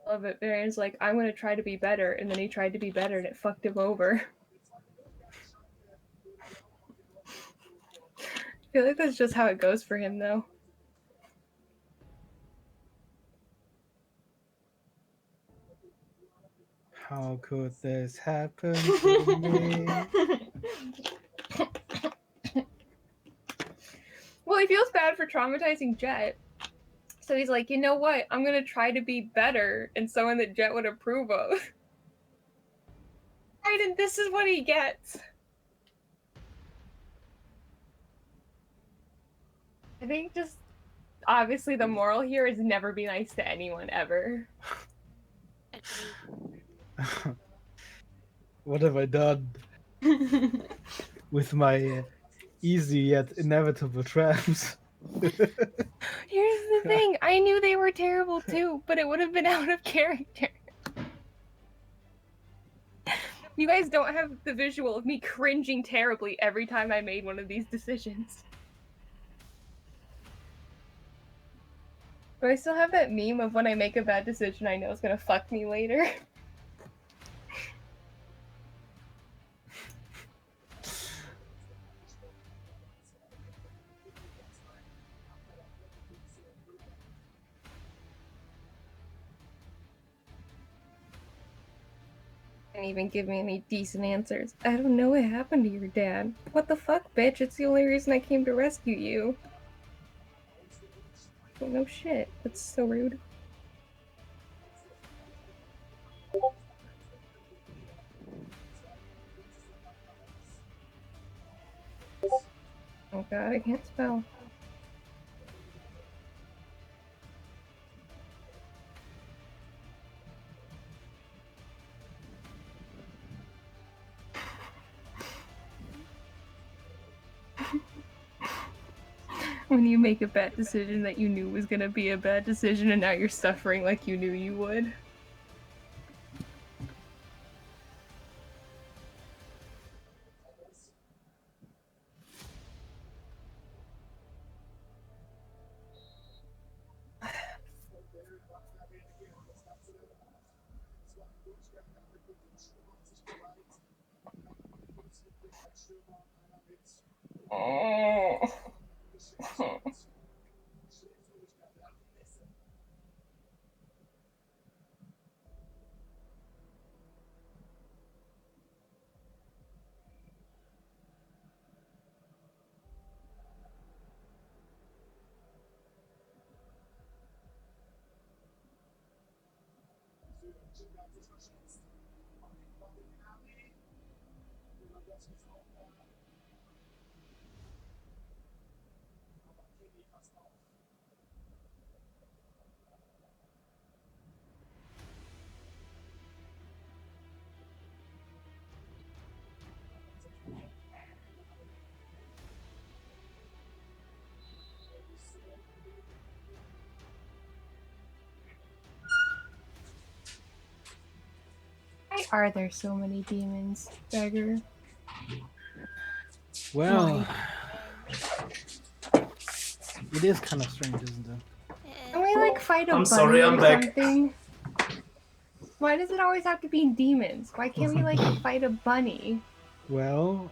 Love it. Varian's like, "I'm gonna try to be better," and then he tried to be better, and it fucked him over. I feel like that's just how it goes for him, though. How could this happen to me? Well, he feels bad for traumatizing Jet. So he's like, you know what? I'm going to try to be better and someone that Jet would approve of. Right, and this is what he gets. I think just, obviously, the moral here is never be nice to anyone, ever. Agreed. What have I done with my easy yet inevitable traps? Here's the thing. I knew they were terrible too, but it would have been out of character. You guys don't have the visual of me cringing terribly every time I made one of these decisions. Do I still have that meme of when I make a bad decision I know it's gonna fuck me later? Didn't even give me any decent answers. I don't know what happened to your dad. What the fuck, bitch? It's the only reason I came to rescue you. Well, no shit. That's so rude. Oh god, I can't spell. When you make a bad decision that you knew was gonna be a bad decision and now you're suffering like you knew you would. Oh. Why are there so many demons, Beggar? Well, it is kind of strange, isn't it? Can we like fight a I'm bunny sorry, or I'm back. something? Why does it always have to be demons? Why can't we like fight a bunny? Well,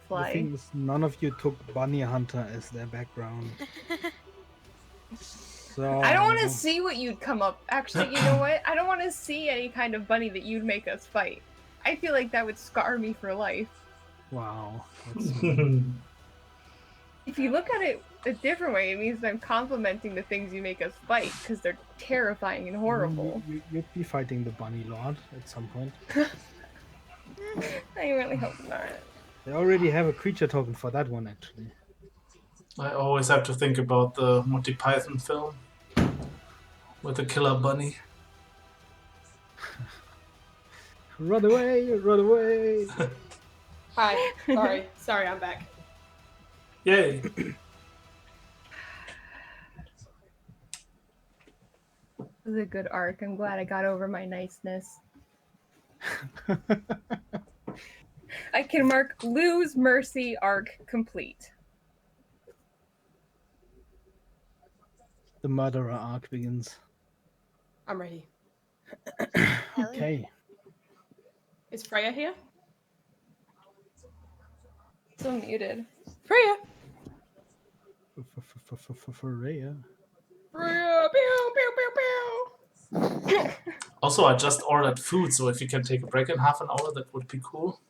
the Fly. thing is, none of you took Bunny Hunter as their background. So I don't want to see what you'd come up. Actually, you know what? I don't want to see any kind of bunny that you'd make us fight. I feel like that would scar me for life. Wow. That's sweet. If you look at it a different way, it means I'm complimenting the things you make us fight because they're terrifying and horrible. You'd be fighting the Bunny Lord at some point. I really hope not. They already have a creature token for that one, actually. I always have to think about the Monty Python film with the killer bunny. Run away! Run away! Hi. Sorry, I'm back. Yay! This is a good arc. I'm glad I got over my niceness. I can mark Lose Mercy arc complete. The murderer arc begins. I'm ready. Okay. Is Freya here? So muted. Freya! Freya. Freya! Pew, pew, pew, pew! Also, I just ordered food, so if you can take a break in half an hour, that would be cool.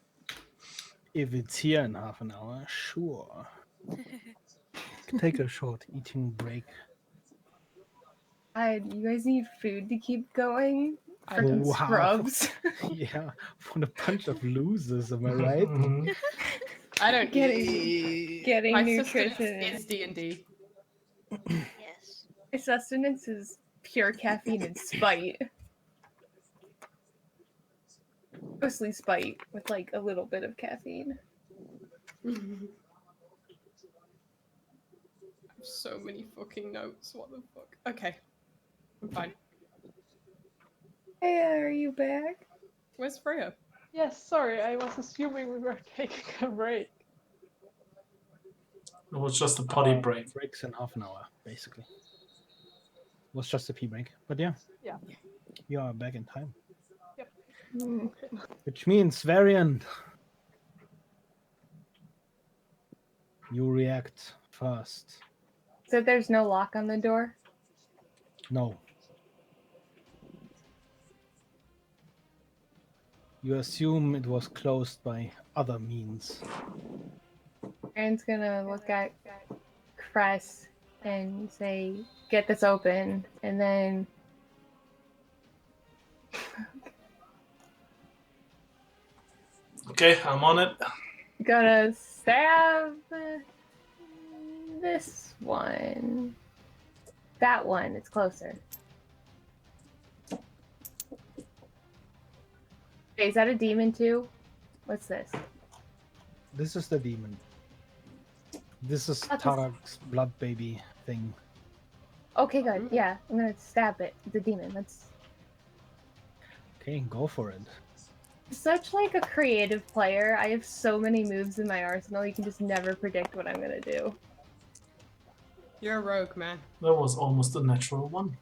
If it's here in half an hour, sure. Take a short eating break. You guys need food to keep going? I Freaking don't. scrubs. Yeah, what a bunch of losers, am I right? I don't Getting- eat. Getting My nutrition. sustenance is D&D. Yes. My sustenance is pure caffeine and spite. Mostly spite with like a little bit of caffeine. So many fucking notes. What the fuck? Okay. I'm fine. Hey, are you back? Where's Freya? Yes, sorry, I was assuming we were taking a break. It was just a potty break. Breaks in half an hour, basically. Was just a pee break, but yeah. Yeah. You are back in time. Hmm. Which means, Varian, you react first. So there's no lock on the door? No. You assume it was closed by other means. Aaron's gonna look at Cress and say, "Get this open," and then Okay, I'm on it. gonna stab this one. That one, it's closer. Wait, is that a demon too? What's this? This is the demon. This is That's- Tarak's blood baby thing. Okay, good. Yeah, I'm gonna stab it. The demon. That's Okay, go for it. such like a creative player. I have so many moves in my arsenal. You can just never predict what I'm gonna do. You're a rogue, man. That was almost a natural one.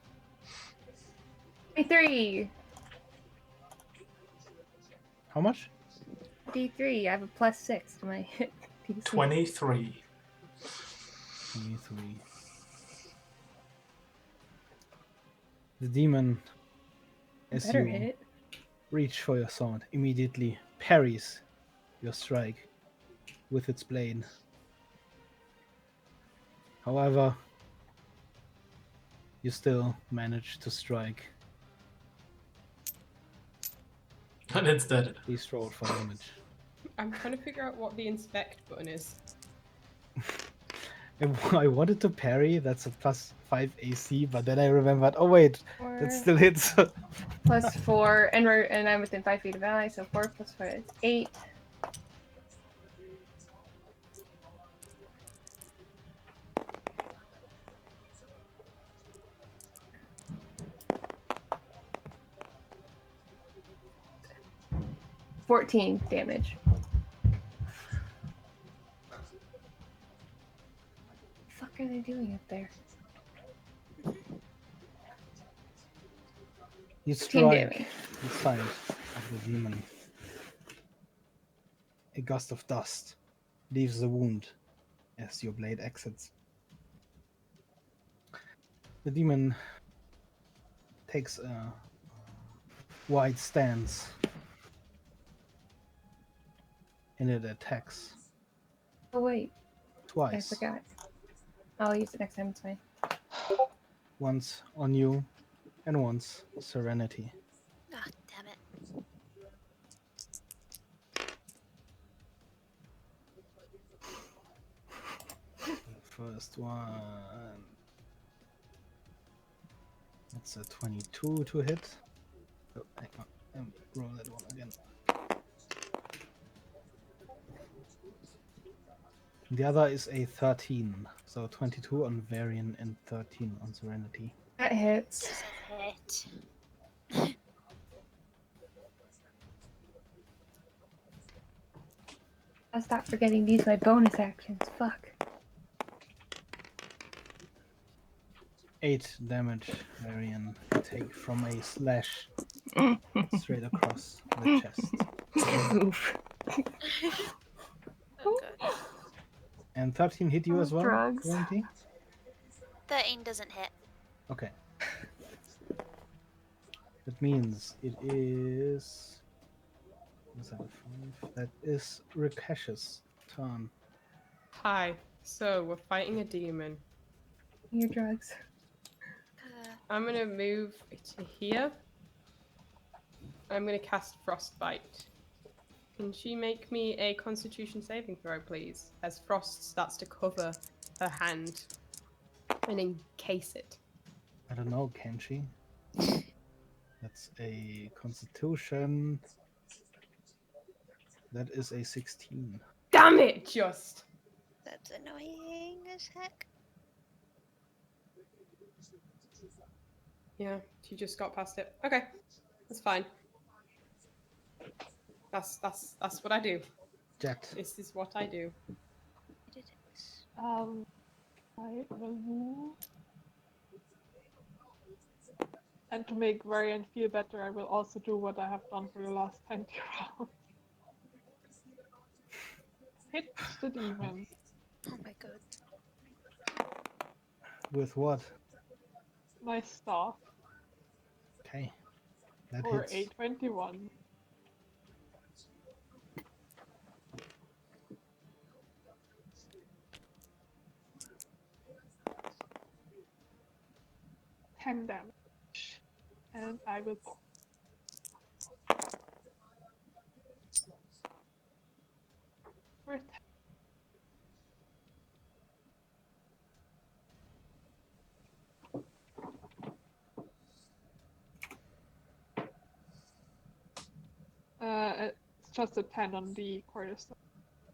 3. How much? D3. I have a +6 to my hit DC. 23. 23. The demon, as Better you hit. reach for your sword, immediately parries your strike with its blade. However, you still manage to strike. And it's dead. Please roll for damage. I'm trying to figure out what the inspect button is. I wanted to parry, that's a +5 AC, but then I remembered, oh wait, that still hits. +4, and I'm within 5 feet of ally, so 4 + 4 is 8. $14 damage. What the fuck are they doing up there? You 15 strike damage. the side of the demon. A gust of dust leaves the wound as your blade exits. The demon takes a wide stance and it attacks Oh wait, I twice. forgot. I'll use it next time, it's fine. Once on you and once Serenity. Ah, damn it. First one. That's a 22 to hit. Oh, hang on. Let me roll that one again. The other is a 13. So 22 on Varian and 13 on Serenity. That hits. This is a hit. I'll stop forgetting to use my bonus actions. Fuck. 8 damage, Varian. Take from a slash straight across the chest. Oof. Oh, good. And 13 hit you as well, Drugs. Serenity? 13 doesn't hit. Okay. That means it is. Is that a 5? That is Rakesh's turn. Hi. So we're fighting a demon. Your drugs. I'm gonna move to here. I'm gonna cast Frostbite. Can she make me a Constitution saving throw, please? As frost starts to cover her hand and encase it. I don't know, can she? That's a Constitution. That is a 16. Damn it! Just. That's annoying as heck. Yeah, she just got past it. Okay, that's fine. That's what I do. Jet. This is what I do. I will move. And to make Varian feel better, I will also do what I have done for the last 20 rounds. Hit the demon. Oh my god. With what? My staff Okay. That for hits. a 21. $10 damage. And I will pop. For 10. It's just a 10 on the cornerstone.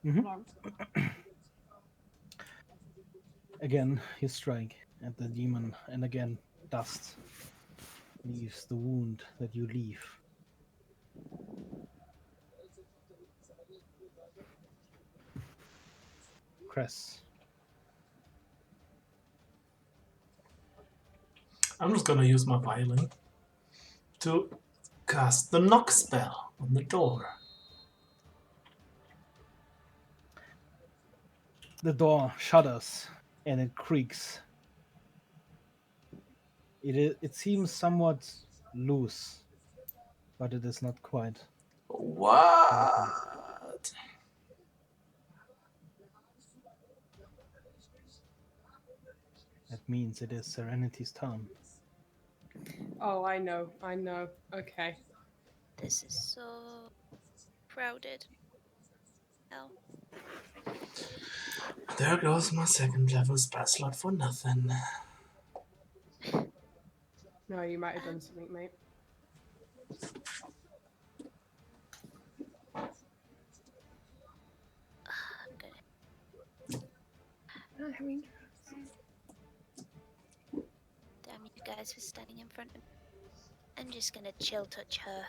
Mhm. Again, you strike at the demon, and again, dust leaves the wound that you leave. Cress. I'm just gonna use my violin to cast the knock spell on the door. The door shudders and it creaks. It seems somewhat loose, but it is not quite. What? That means it is Serenity's turn. Oh, I know. Okay. This is so crowded. Hell. There goes my second level spell slot for nothing. No, you might have done something, mate. I'm gonna. Not having Damn you guys for standing in front of me. I'm just gonna chill touch her.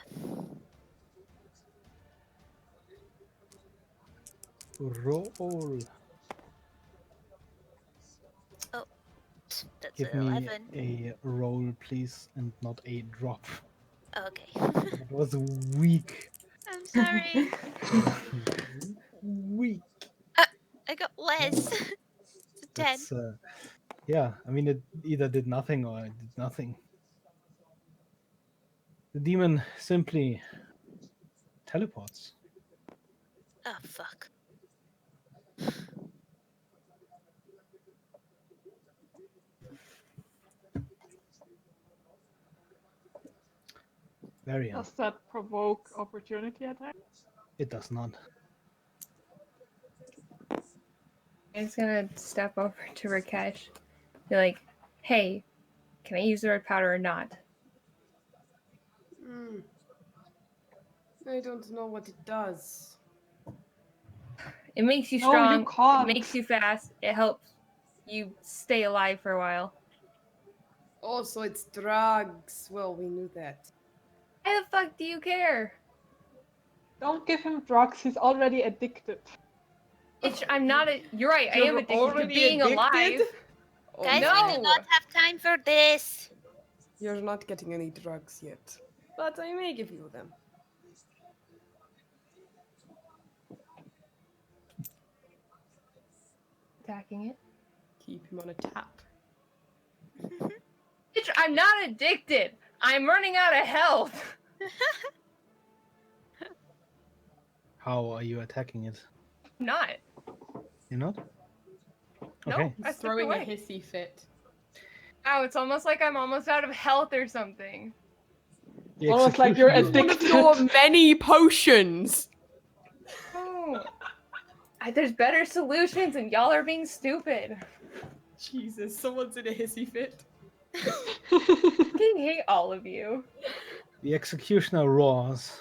Roll. Oh, that's Give an me 11. a roll, please, and not a drop. Okay. That was weak. I'm sorry. Weak. I got less. It's a 10. That's yeah. I mean, it either did nothing or it did nothing. The demon simply teleports. Oh, fuck. Varian. Does that provoke opportunity attack? It does not. I'm just gonna step over to Rakesh. Be like, hey, can I use the red powder or not? I don't know what it does. It makes you No, strong. you can't. It makes you fast. It helps you stay alive for a while. Oh, so it's drugs. Well, we knew that. Why the fuck do you care? Don't give him drugs. He's already addicted. I'm not a. You're right. I am You're addicted to already being addicted? alive. Oh, Guys, no. we do not have time for this. You're not getting any drugs yet, but I may give you them. Attacking it. Keep him on a tap. Bitch, I'm not addicted. I'm running out of health. How are you attacking it? Not. You're not? No, Okay. I He's stepped throwing a away. hissy fit. Ow, it's almost like I'm almost out of health or something. The Almost like you're executioner- One of your many potions. Oh. There's better solutions and y'all are being stupid. Jesus, someone's in a hissy fit. I hate all of you. The executioner roars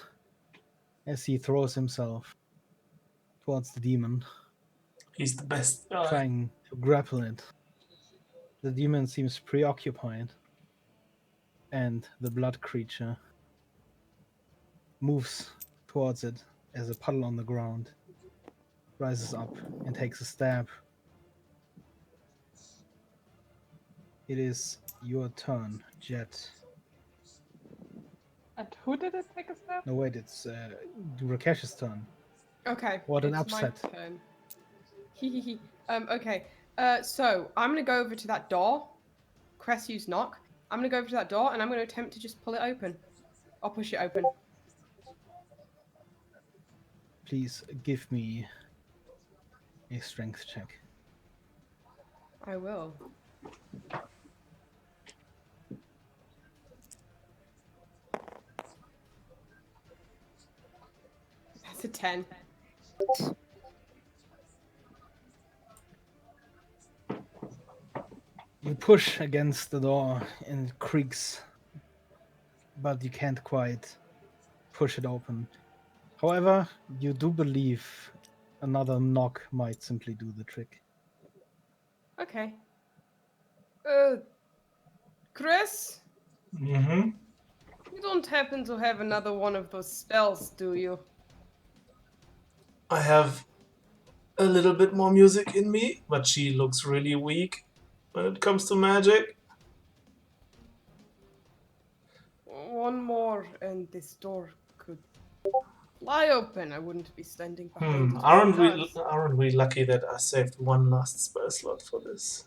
as he throws himself towards the demon, He's the best guy. trying to grapple it. The demon seems preoccupied, and the blood creature moves towards it as a puddle on the ground, rises up and takes a stab. It is your turn, Jet. And who did it take a step? No, wait, it's Rakesh's turn. Okay. What an it's upset. My turn. Okay. So I'm gonna go over to that door. Cress used knock. I'm gonna go over to that door and I'm gonna attempt to just pull it open. I'll push it open. Please give me a strength check. I will. That's a 10. You push against the door and it creaks, but you can't quite push it open. However, you do believe another knock might simply do the trick. Okay. Chris? Mm-hmm. You don't happen to have another one of those spells, do you? I have a little bit more music in me, but she looks really weak when it comes to magic. One more and this door could fly open. I wouldn't be standing behind it. Aren't we lucky that I saved one last spell slot for this?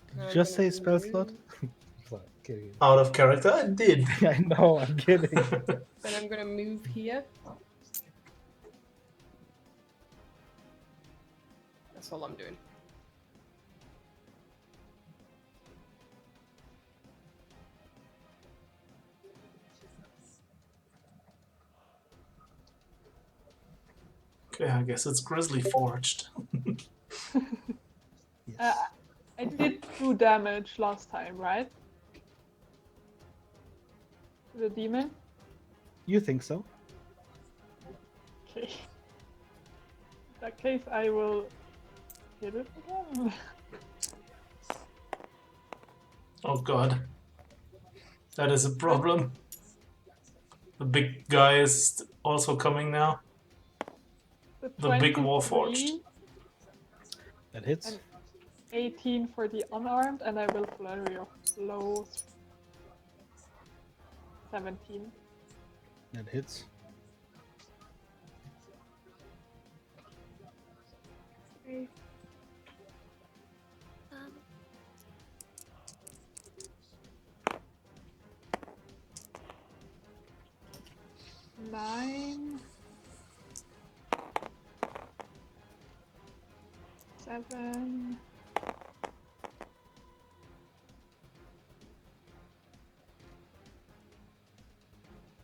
Did you I'm just say gonna spell slot? move- Sorry, kidding. Out of character, I did. I know, I'm kidding. Then I'm gonna move here. That's all I'm doing. Okay, I guess it's Grizzly Forged. Yes. I did 2 damage last time, right? To the demon? You think so? Okay. In that case, I will hit it again. Oh god. That is a problem. The big guy is also coming now. The big 23 Warforged. That hits. And 18 for the unarmed, and I will flurry of blows. 17. That hits. Um, 9. 7.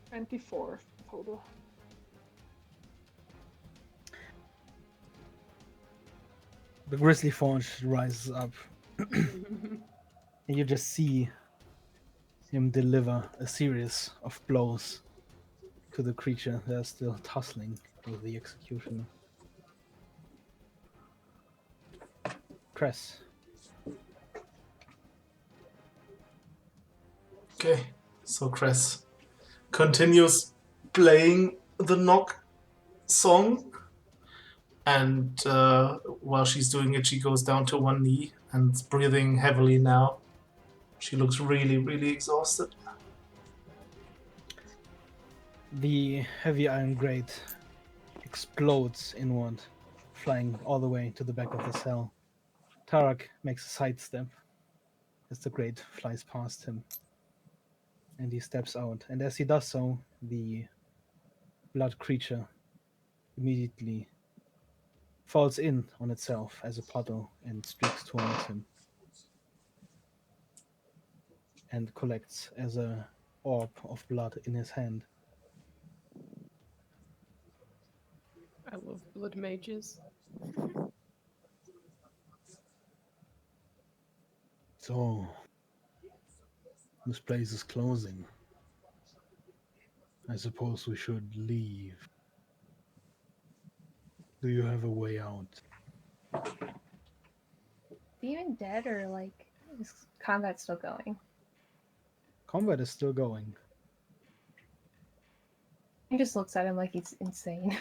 24 total. The Grizzly Forge rises up, and you just see him deliver a series of blows to the creature that is still tussling with the executioner. Cress. Okay, so Cress continues playing the knock song, and while she's doing it, she goes down to one knee and is breathing heavily now. She looks really, really exhausted. The heavy iron grate explodes inward, flying all the way to the back of the cell. Tarak makes a sidestep as the grate flies past him. and he steps out. And as he does so, the blood creature immediately falls in on itself as a puddle and streaks towards him and collects as a orb of blood in his hand. I love blood mages. So, this place is closing. I suppose we should leave. Do you have a way out? Demon dead or like is combat still going? Combat is still going. He just looks at him like he's insane.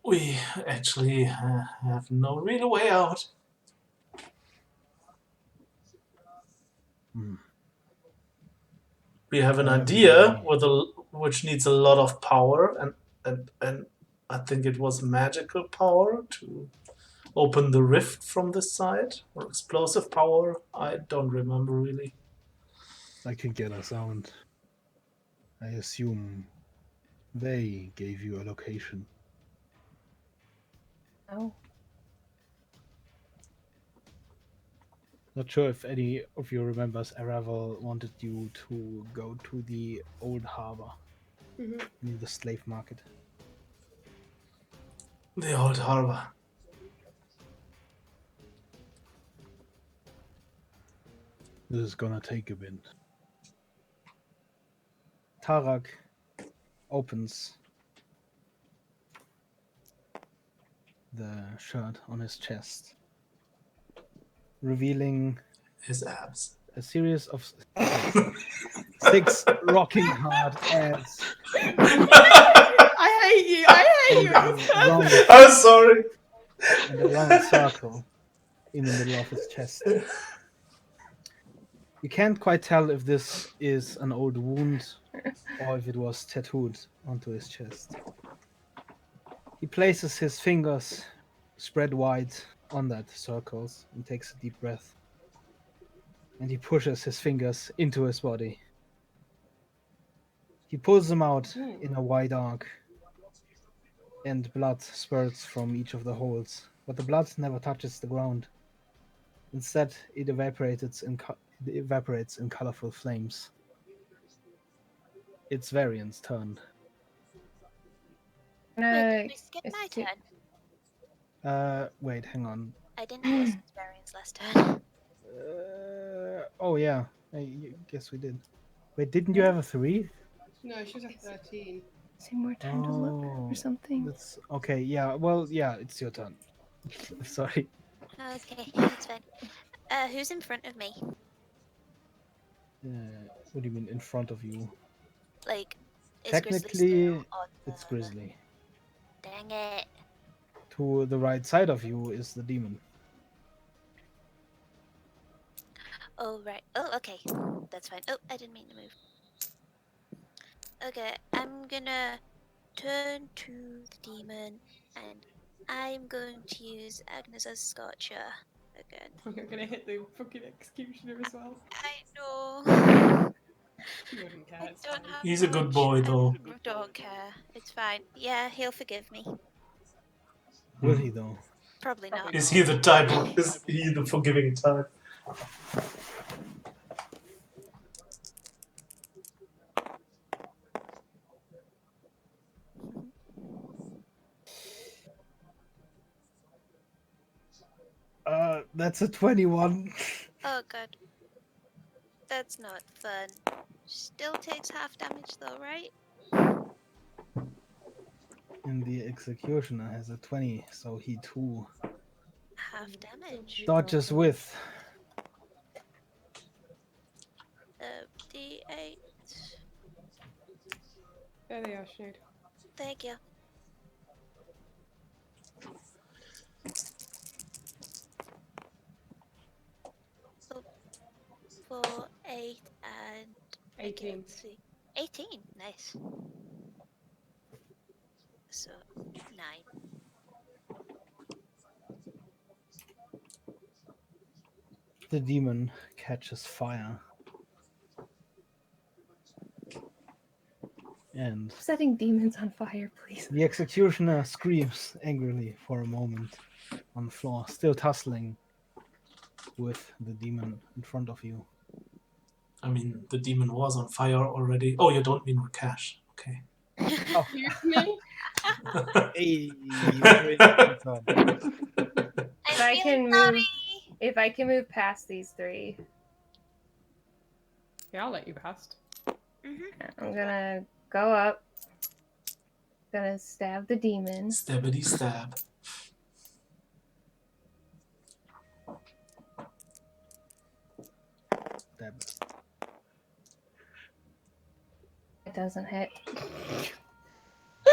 We actually have no real way out. Hmm. We have an I have idea a- which needs a lot of power, and I think it was magical power to open the rift from this side, or explosive power. I don't remember really. I can get us out. I assume they gave you a location. Oh, Not sure if any of you remembers Aravel wanted you to go to the old harbor near the slave market. The old harbor. This is gonna take a bit. Tarak opens the shirt on his chest, revealing His abs. a series of 6 rocking hard abs. I hate you. I hate you. and a round, I'm sorry. and a round circle in the middle of his chest. You can't quite tell if this is an old wound or if it was tattooed onto his chest. He places his fingers spread wide on that circles and takes a deep breath. And he pushes his fingers into his body. He pulls them out in a wide arc, and blood spurts from each of the holes. But the blood never touches the ground. Instead, it evaporates in colorful flames. It's Varian's turn. Wait, did we skip my assume- turn? Wait, hang on. I didn't guess it was Varian's last turn. Oh yeah, I guess we did. Wait, didn't you have a 3? No, she was at 13. Say more time to look or something. That's okay. Yeah, well, yeah, it's your turn. Sorry. Okay, that's fine. Who's in front of me? What do you mean in front of you? Like, is Grizzly Technically, still on it's the- Grizzly. Dang it. To the right side of you is the demon. Oh, right. Oh, okay. That's fine. Oh, I didn't mean to move. Okay, I'm gonna turn to the demon, and I'm going to use Agnes's Scorcher again. You're gonna hit the fucking executioner as well. I know. She wouldn't care. I It's don't fine. have He's a good much. boy, I though. don't care. It's fine. Yeah, he'll forgive me. Will he though? Probably not. Is he the type? Is he the forgiving type? That's a 21. Oh god. That's not fun. Still takes half damage though, right? And the executioner has a 20, so he too Half damage. dodges with. D8. There they are, Sinead. Thank you. Oh, 4, 8, and 18. 3. 18. Nice. So, 9. The demon catches fire. And Setting demons on fire, please. the executioner screams angrily for a moment on the floor, still tussling with the demon in front of you. I mean, the demon was on fire already. Oh, you don't mean Rakesh. Okay. Excuse me? Hey, very good thought. If I can move, if I can move past these three, Yeah, I'll let you past. I'm gonna go up. Gonna stab the demon. Stabbity stab. Stab. It doesn't hit.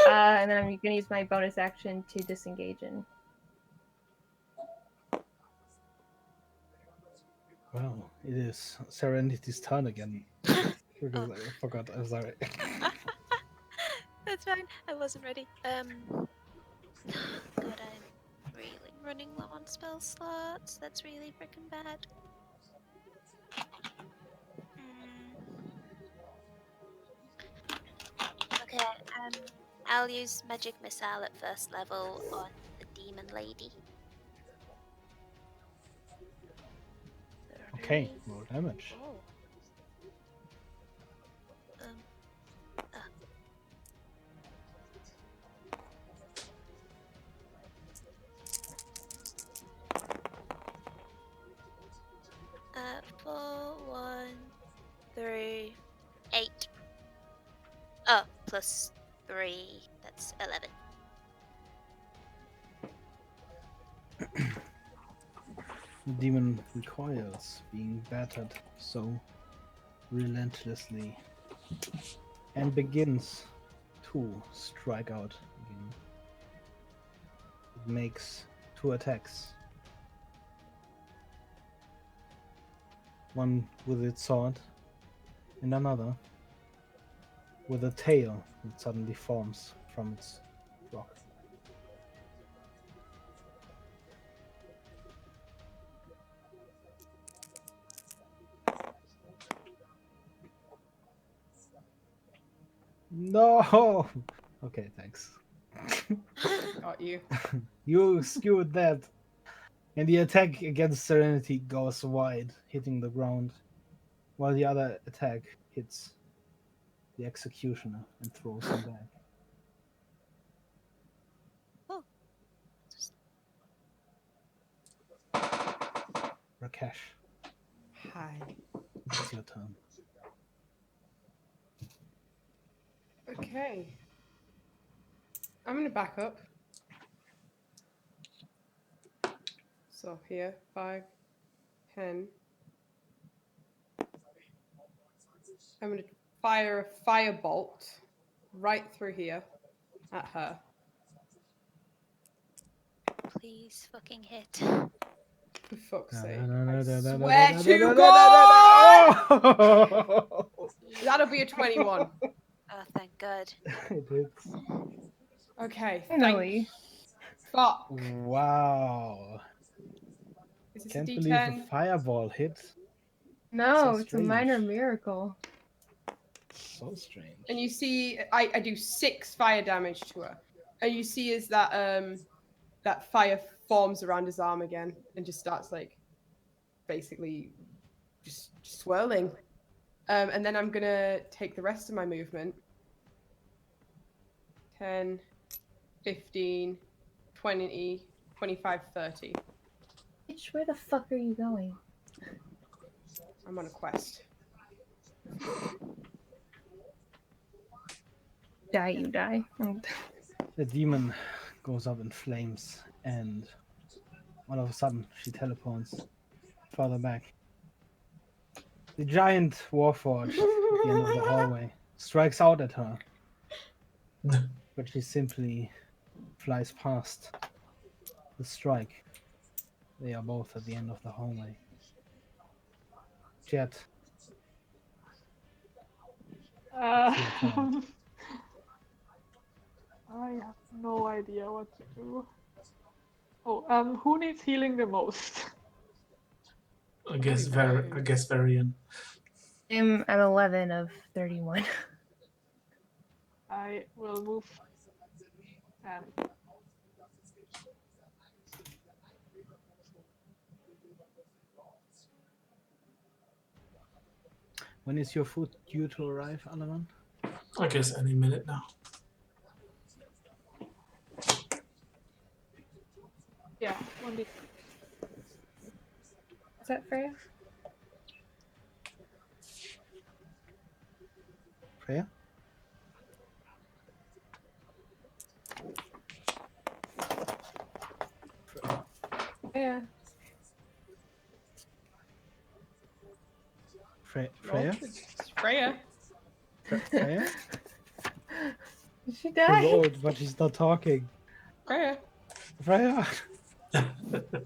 And then I'm gonna use my bonus action to disengage and. Well, it is Serenity's turn again. Because I forgot, I'm sorry. That's fine. I wasn't ready. God, I'm really running low on spell slots. That's really freaking bad. Okay, I'll use magic missile at first level on the demon lady. Okay, roll damage. Oh. 4, 1, 3, 8. Oh, plus 3. That's 11. The demon recoils, being battered so relentlessly, and begins to strike out again. It makes 2 attacks. One with its sword, and another with a tail that suddenly forms from its rock. No! Okay, thanks. Got you. You skewed that. And the attack against Serenity goes wide, hitting the ground, while the other attack hits the Executioner and throws him back. Oh. Rakesh, Hi. it's your turn. Okay. I'm gonna back up. So here, 5, 10. I'm gonna fire a firebolt right through here at her. Please fucking hit. For fuck's sake. I Swear to God! That'll be a 21. Oh, thank God. It hits. Okay, Finally. Fuck. Wow. Is this Can't a believe a D10? fireball hit. No, So it's a minor strange. miracle. So strange. And you see, I do 6 fire damage to her. And you see is that that fire forms around his arm again and just starts like basically just swirling. And then I'm gonna take the rest of my movement. 10, 15, 20, 25, 30. Bitch, where the fuck are you going? I'm on a quest. Die, you die. The demon goes up in flames, and all of a sudden she teleports further back. The giant warforged at the end of the hallway strikes out at her, but she simply flies past the strike. They are both at the end of the hallway. Jet, it's your turn. I have no idea what to do. Oh, who needs healing the most? I guess Varian. I'm at 11 of 31. I will move. And When is your food due to arrive, Alaman? I guess any minute now. yeah, 1d. Is that Freya? Freya? Yeah. Freya? It's Freya. Freya? Did she She die? wrote, but she's not talking. Freya. Freya!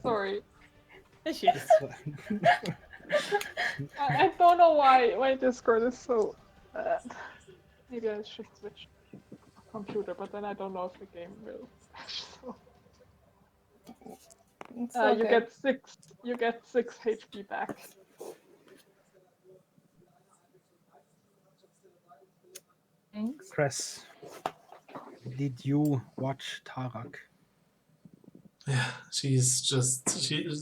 Sorry. There she is. I don't know why my Discord is so bad. Maybe I should switch computer, but then I don't know if the game will crash. So. It's all You good. get 6 HP back. Thanks. Cress, did you watch Tarak? Yeah,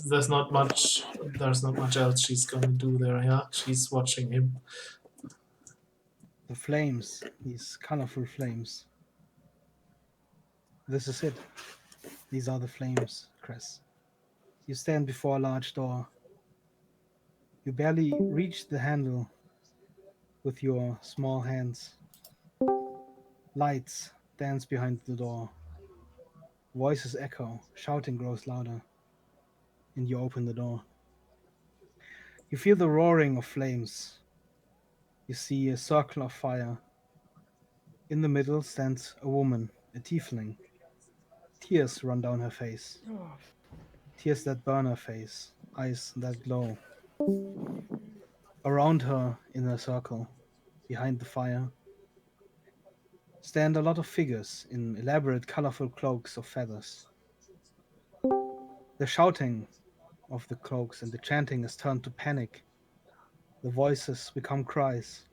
there's not much else she's gonna do there. Yeah, she's watching him. The flames, these colorful flames. This is it. These are the flames, Cress. You stand before a large door. You barely reach the handle with your small hands. Lights dance behind the door. Voices echo, shouting grows louder, and you open the door. You feel the roaring of flames. You see a circle of fire. In the middle stands a woman, a tiefling. Tears run down her face. Oh, Tears that burn her face, eyes that glow. Around her, in a circle, behind the fire, stand a lot of figures in elaborate, colorful cloaks of feathers. The shouting of the cloaks and the chanting is turned to panic. The voices become cries.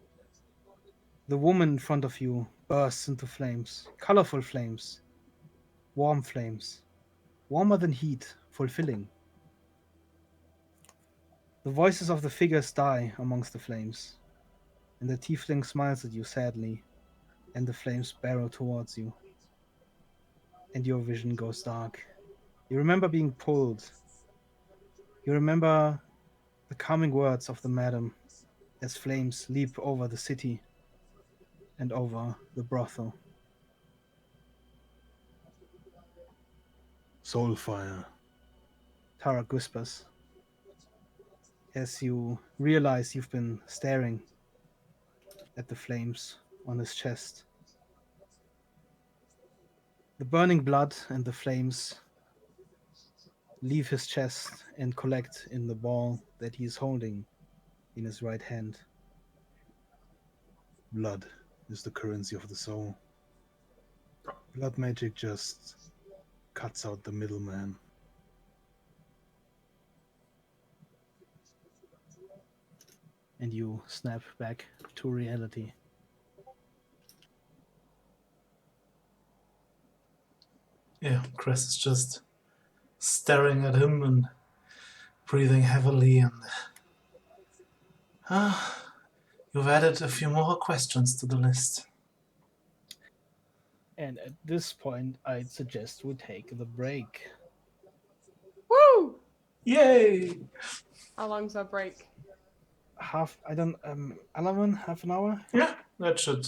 The woman in front of you bursts into flames, colorful flames, warm flames, warmer than heat, fulfilling. The voices of the figures die amongst the flames, and the tiefling smiles at you sadly, and the flames barrel towards you, and your vision goes dark. You remember being pulled. You remember the calming words of the madam as flames leap over the city and over the brothel. Soulfire. Tarak whispers as you realize you've been staring at the flames on his chest. The burning blood and the flames leave his chest and collect in the ball that he is holding in his right hand. Blood is the currency of the soul. Blood magic just cuts out the middleman. And you snap back to reality. Yeah, Cress is just staring at him and breathing heavily, and you've added a few more questions to the list. And at this point, I'd suggest we take the break. woo! Yay! How long's our break? Half an hour. Yeah, that should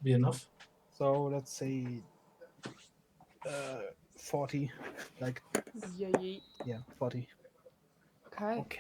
be enough. So let's say 40, like Yeah. 40. Okay.